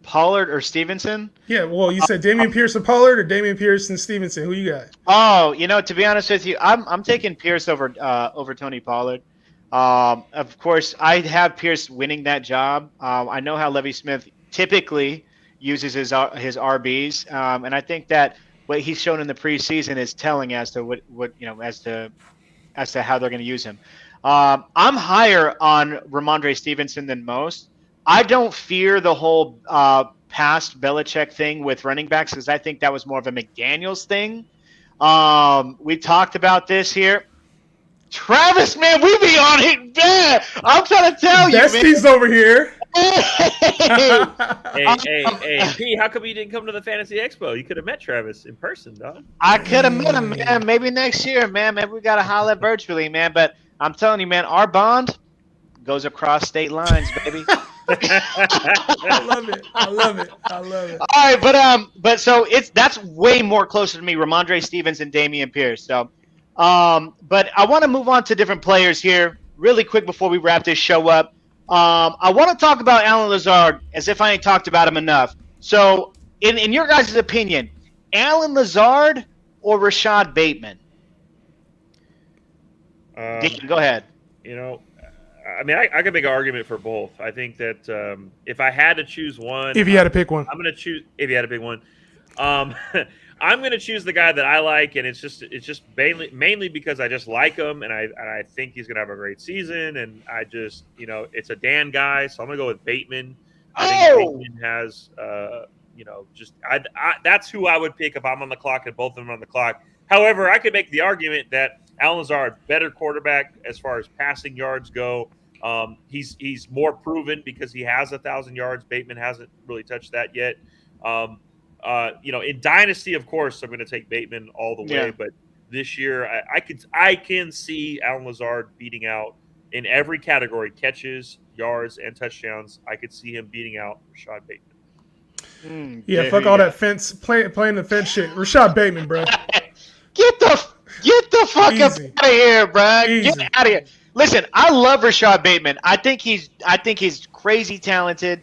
Pollard or Stevenson? Yeah, well, you said Dameon Pierce or Pollard or Dameon Pierce and Stevenson. Who you got? Oh, to be honest with you, I'm taking Pierce over Tony Pollard. Of course, I have Pierce winning that job. I know how Lovie Smith typically uses his RBs, and I think that what he's shown in the preseason is telling as to what as to how they're going to use him. I'm higher on Ramondre Stevenson than most. I don't fear the whole past Belichick thing with running backs because I think that was more of a McDaniels thing. We talked about this here. Travis, man, we be on it bad. I'm trying to tell you, Besties over here. Hey, P, how come you didn't come to the Fantasy Expo? You could have met Travis in person, dog. I could have met him, man. Maybe next year, man. Maybe we got to holler virtually, man. But I'm telling you, man, our bond goes across state lines, baby. I love it. All right, but so that's way more closer to me, Ramondre Stevens and Dameon Pierce. So, but I want to move on to different players here really quick before we wrap this show up. I want to talk about Allen Lazard as if I ain't talked about him enough. So, in your guys' opinion, Allen Lazard or Rashad Bateman? Deacon, go ahead. I mean, I could make an argument for both. I think that if I had to choose one, if you had to pick one, I'm going to choose. If you had to pick one, I'm going to choose the guy that I like, and it's just mainly because I just like him, and I think he's going to have a great season, and I just it's a Dan guy, so I'm going to go with Bateman. I think Bateman has that's who I would pick if I'm on the clock and both of them are on the clock. However, I could make the argument that Allen Lazard, better quarterback as far as passing yards go. He's more proven because he has 1,000 yards. Bateman hasn't really touched that yet. In Dynasty, of course, I'm going to take Bateman all the way. But this year, I can see Allen Lazard beating out in every category: catches, yards, and touchdowns. I could see him beating out Rashad Bateman. Fuck all that fence playing the fence shit. Rashad Bateman, bro. Get the fuck up out of here, bro. Get out of here. Listen, I love Rashad Bateman. I think he's crazy talented.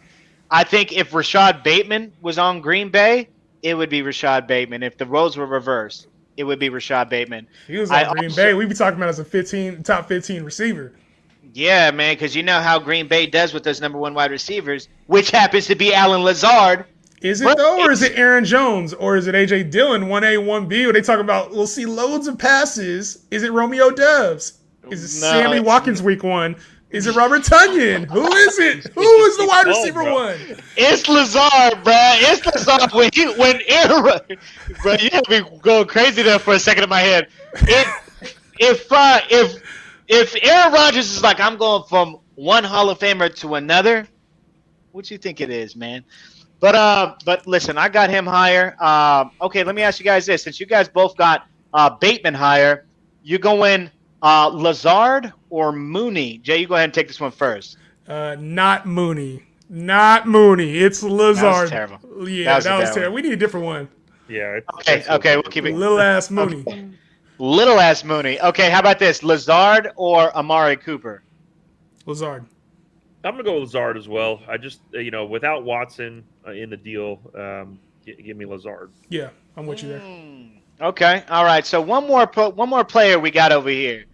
I think if Rashad Bateman was on Green Bay, it would be Rashad Bateman. If the roles were reversed, it would be Rashad Bateman. If he was on Green Bay, we'd be talking about as a top 15 receiver. Yeah, man, because you know how Green Bay does with those number one wide receivers, which happens to be Allen Lazard. Is it though, or is it Aaron Jones, or is it A.J. Dillon, 1A, 1B, where they talk about we'll see loads of passes? Is it Romeo Doubs? Is it Sammy Watkins week one? Is it Robert Tonyan? Who is it? Who is the wide receiver one? It's Lazard, bro. It's Lazard. When Aaron, bro, you have me going crazy there for a second in my head. If Aaron Rodgers is like, I'm going from one Hall of Famer to another, what you think it is, man? But listen, I got him higher. Okay, let me ask you guys this: since you guys both got Bateman higher, you going Lazard or Mooney? Jay, you go ahead and take this one first. Not Mooney. It's Lazard. That was terrible. Yeah, that was terrible. We need a different one. Yeah. Okay, we'll keep it. Little ass Mooney. Little ass Mooney. Okay, how about this? Lazard or Amari Cooper? Lazard. I'm gonna go with Lazard as well. I just without Watson in the deal, give me Lazard. Yeah, I'm with you there. Okay, all right. So one more player we got over here.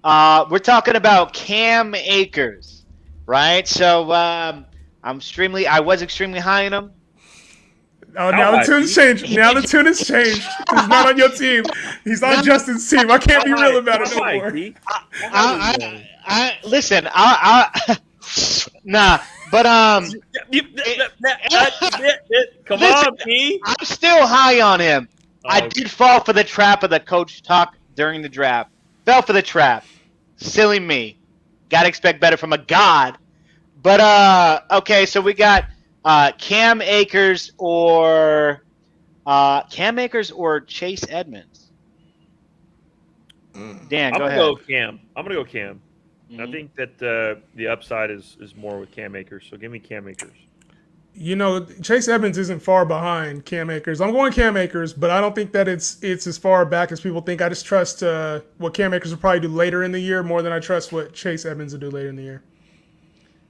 We're talking about Cam Akers, right? So I was extremely high on him. Oh, now the tune's changed. Now the tune has changed. He's not on your team. He's on Justin's team. I can't be real about it no more. Listen. Nah, but come on, P. I'm still high on him. I did fall for the trap of the coach talk during the draft. Fell for the trap. Silly me. Gotta expect better from a god. But okay, so we got Cam Akers or Chase Edmonds. Dan, go ahead. I'm gonna go Cam. Mm-hmm. I think that the upside is more with Cam Akers, so give me Cam Akers. Chase Edmonds isn't far behind Cam Akers. I'm going Cam Akers, but I don't think that it's as far back as people think. I just trust what Cam Akers will probably do later in the year more than I trust what Chase Edmonds will do later in the year.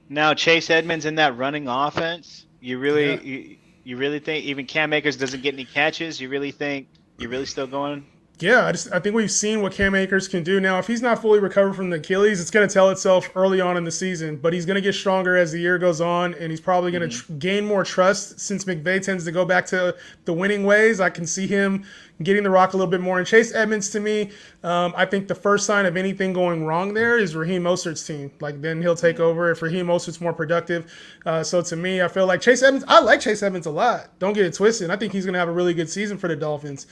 Now, Chase Edmonds in that running offense, you really think even Cam Akers doesn't get any catches? You really still going? Yeah, I think we've seen what Cam Akers can do. Now, if he's not fully recovered from the Achilles, it's going to tell itself early on in the season. But he's going to get stronger as the year goes on, and he's probably going to gain more trust since McVay tends to go back to the winning ways. I can see him getting the rock a little bit more. And Chase Edmonds, to me, I think the first sign of anything going wrong there is Raheem Mostert's team. Like, then he'll take over if Raheem Mostert's more productive. So to me, I feel like Chase Edmonds, I like Chase Edmonds a lot. Don't get it twisted. I think he's going to have a really good season for the Dolphins.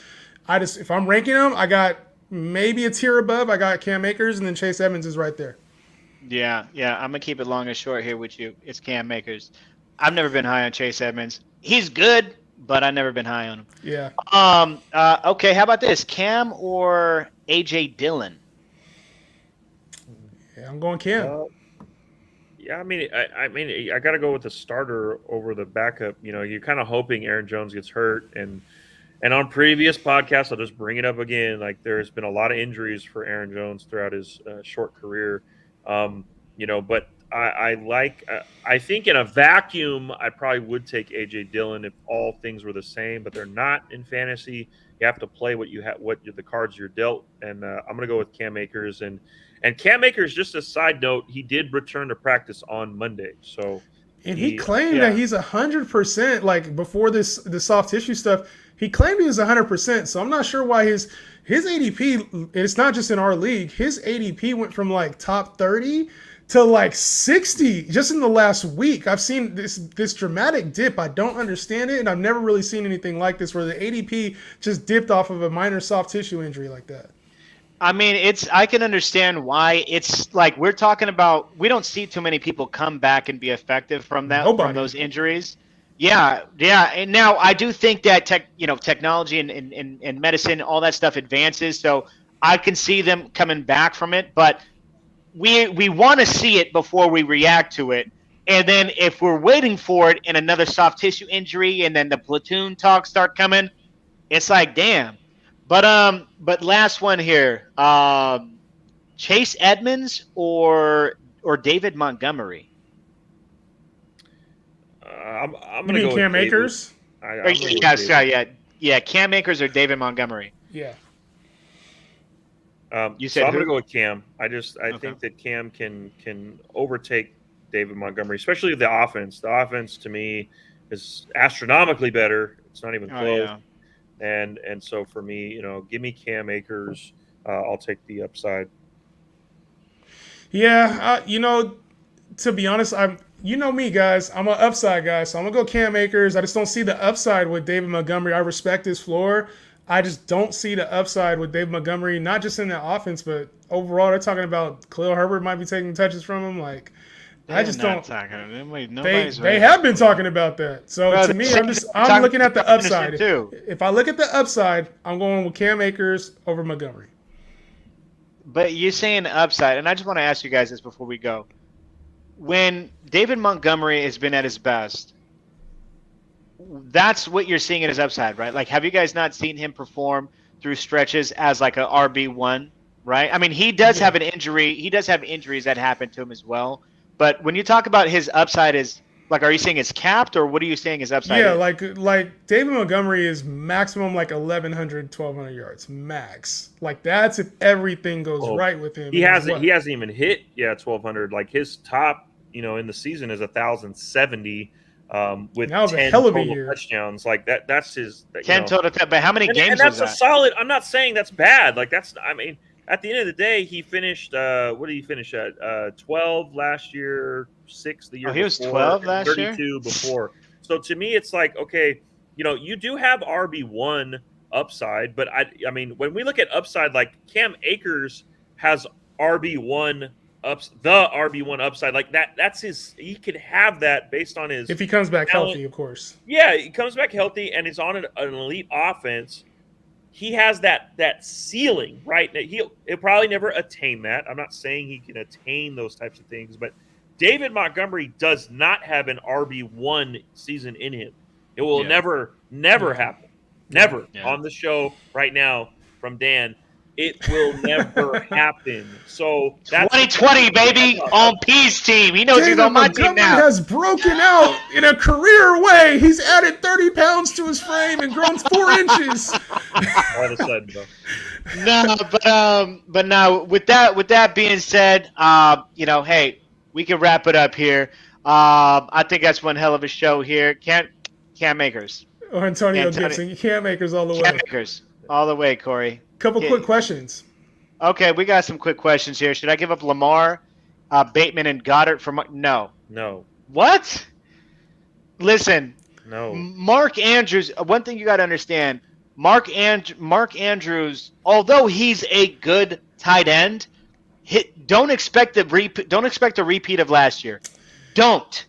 If I'm ranking them, I got maybe a tier above. I got Cam Akers, and then Chase Edmonds is right there. Yeah. I'm going to keep it long and short here with you. It's Cam Akers. I've never been high on Chase Edmonds. He's good, but I've never been high on him. Yeah. Okay, how about this? Cam or A.J. Dillon? Yeah, I'm going Cam. Yeah, I mean, I got to go with the starter over the backup. You're kind of hoping Aaron Jones gets hurt, and on previous podcasts, I'll just bring it up again. Like, there's been a lot of injuries for Aaron Jones throughout his short career. But I think in a vacuum, I probably would take A.J. Dillon if all things were the same, but they're not in fantasy. You have to play what the cards you're dealt. And I'm going to go with Cam Akers. And Cam Akers, just a side note, he did return to practice on Monday. And he claimed that he's 100%. Like, before the soft tissue stuff, he claimed he was 100%. So I'm not sure why his ADP. It's not just in our league. His ADP went from like top 30 to like 60 just in the last week. I've seen this dramatic dip. I don't understand it, and I've never really seen anything like this where the ADP just dipped off of a minor soft tissue injury like that. I mean, I can understand why. It's like we're talking about. We don't see too many people come back and be effective from from those injuries. Yeah. And now I do think that technology and medicine, all that stuff advances. So I can see them coming back from it, but we want to see it before we react to it. And then if we're waiting for it and another soft tissue injury, and then the platoon talks start coming, it's like, damn. But last one here, Chase Edmonds or David Montgomery. I'm going to go Cam Akers. Yeah, Cam Akers or David Montgomery. Yeah. You said I'm going to go with Cam. I think that Cam can overtake David Montgomery, especially the offense. The offense to me is astronomically better. It's not even close. And so for me, give me Cam Akers. I'll take the upside. Yeah, to be honest, me, guys. I'm an upside guy, so I'm gonna go Cam Akers. I just don't see the upside with David Montgomery. I respect his floor. I just don't see the upside with David Montgomery, not just in the offense, but overall. They're talking about Khalil Herbert might be taking touches from him. Like, I just don't. They have been talking about that. So to me, I'm looking at the upside. If I look at the upside, I'm going with Cam Akers over Montgomery. But you're saying upside, and I just want to ask you guys this before we go. When David Montgomery has been at his best, that's what you're seeing in his upside, right? Like, have you guys not seen him perform through stretches as like a RB1, right? I mean, he does have an injury. He does have injuries that happen to him as well. But when you talk about his upside is like, are you saying it's capped, or what are you saying his upside Yeah, is? like David Montgomery is maximum like 1,100, 1,200 yards max. Like that's if everything goes right with him. He hasn't even hit 1,200. Like his top, in the season is 1,070 with that was 10 a hell of a total year. touchdowns. Like that's his 10 total. But how many games and that's was a that? solid. I'm not saying that's bad. Like at the end of the day, he finished. What did he finish at? 12 last year, 6 the year before. He was 12 last 32 year? before. So to me, it's like, okay, you do have RB1 upside, but I mean, when we look at upside, like Cam Akers has RB1 the RB1 upside, like that's his. He could have that based on his. If he comes back talent. healthy, of course. Yeah, he comes back healthy and is on an elite offense. He has that ceiling, right? He'll probably never attain that. I'm not saying he can attain those types of things, but David Montgomery does not have an RB1 season in him. It will never happen. Never on the show right now from Dan. It will never happen. So that's 2020, baby, on P's team. He knows David he's on my team Montgomery now. has broken out in a career way. He's added 30 pounds to his frame and grown 4 inches. All of a sudden, bro. No, but now with that being said, hey, we can wrap it up here. I think that's one hell of a show here. Cam Akers. Or Antonio Gibson. Cam Akers all the way. Cam Akers all the way, Corey. Couple quick questions. Okay, we got some quick questions here. Should I give up Lamar, Bateman, and Goddard for No. What? Listen. No. Mark Andrews. One thing you got to understand. Mark Andrews, although he's a good tight end, don't expect a repeat of last year. Don't.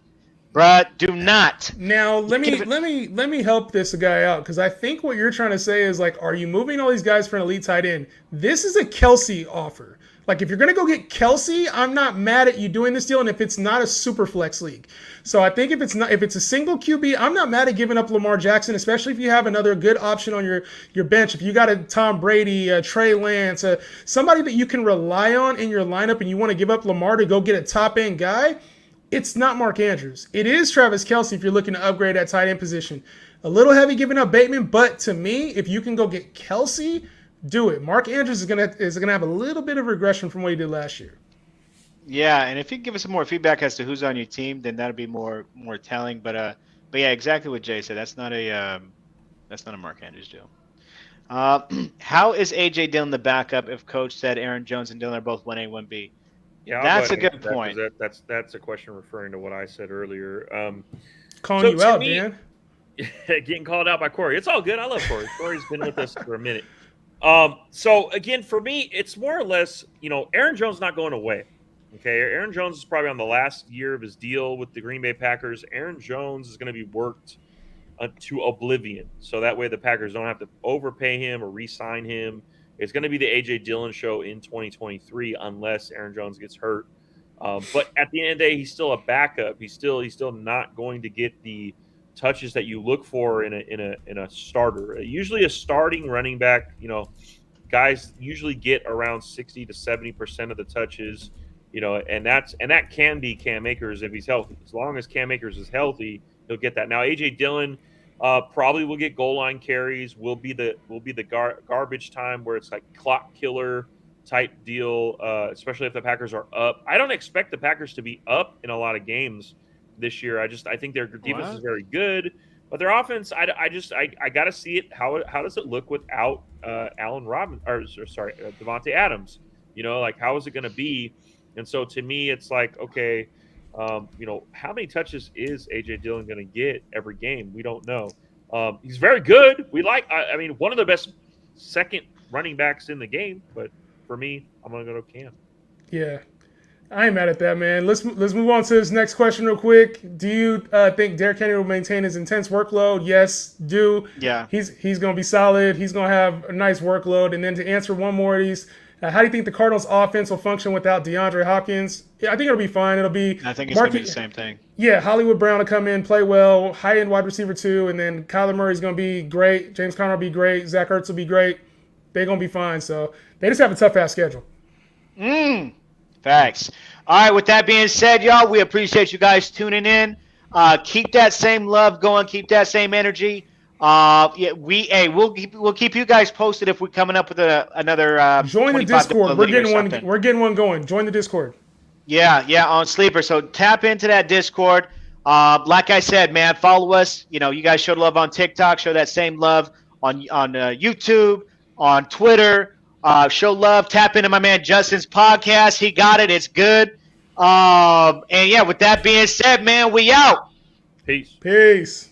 Bruh, do not. Now let me help this guy out, because I think what you're trying to say is like, are you moving all these guys for an elite tight end? This is a Kelsey offer. Like if you're gonna go get Kelsey, I'm not mad at you doing this deal, and if it's not a super flex league. So I think if it's a single QB, I'm not mad at giving up Lamar Jackson, especially if you have another good option on your bench. If you got a Tom Brady, a Trey Lance, somebody that you can rely on in your lineup, and you want to give up Lamar to go get a top end guy. It's not Mark Andrews. It is Travis Kelce if you're looking to upgrade that tight end position. A little heavy giving up Bateman, but to me, if you can go get Kelce, do it. Mark Andrews is gonna have a little bit of regression from what he did last year. Yeah, and if you can give us some more feedback as to who's on your team, then that'd be more telling. But yeah, exactly what Jay said. That's not a Mark Andrews deal. How is AJ Dillon the backup if Coach said Aaron Jones and Dillon are both 1A, 1B? Yeah, that's a good point. That's a question referring to what I said earlier. Calling you out, Dan. Getting called out by Corey. It's all good. I love Corey. Corey's been with us for a minute. So again, for me, it's more or less, Aaron Jones not going away. Okay, Aaron Jones is probably on the last year of his deal with the Green Bay Packers. Aaron Jones is going to be worked to oblivion, so that way the Packers don't have to overpay him or re-sign him. It's going to be the A.J. Dillon show in 2023 unless Aaron Jones gets hurt. But at the end of the day, he's still a backup. He's still not going to get the touches that you look for in a starter. Usually a starting running back, guys usually get around 60 to 70% of the touches, and that can be Cam Akers if he's healthy. As long as Cam Akers is healthy, he'll get that. Now A.J. Dillon probably will get goal line carries. Will be the garbage time where it's like clock killer type deal, especially if the Packers are up. I don't expect the Packers to be up in a lot of games this year. I think their defense is very good, but their offense, I got to see it. How does it look without Allen Robinson Devontae Adams? Like how is it going to be? And so to me, it's like, okay, how many touches is A.J. Dillon going to get every game? We don't know. He's very good. One of the best second running backs in the game. But for me, I'm going to go to Cam. Yeah, I ain't mad at that, man. Let's move on to this next question real quick. Do you think Derrick Henry will maintain his intense workload? Yes, do. Yeah. He's going to be solid. He's going to have a nice workload. And then to answer one more of these, how do you think the Cardinals' offense will function without DeAndre Hopkins? Yeah, I think it'll be fine. I think it's going to be the same thing. Yeah, Hollywood Brown will come in, play well, high-end wide receiver too, and then Kyler Murray's going to be great. James Conner will be great. Zach Ertz will be great. They're going to be fine. So they just have a tough-ass schedule. Facts. All right, with that being said, y'all, we appreciate you guys tuning in. Keep that same love going. Keep that same energy. Yeah, we'll keep you guys posted if we're coming up with another. Join the Discord. We're getting one going. Join the Discord. Yeah, on Sleeper. So tap into that Discord. Like I said, man, follow us. You guys showed love on TikTok. Show that same love on YouTube, on Twitter. Show love. Tap into my man Justin's podcast. He got it. It's good. And yeah, with that being said, man, we out. Peace. Peace.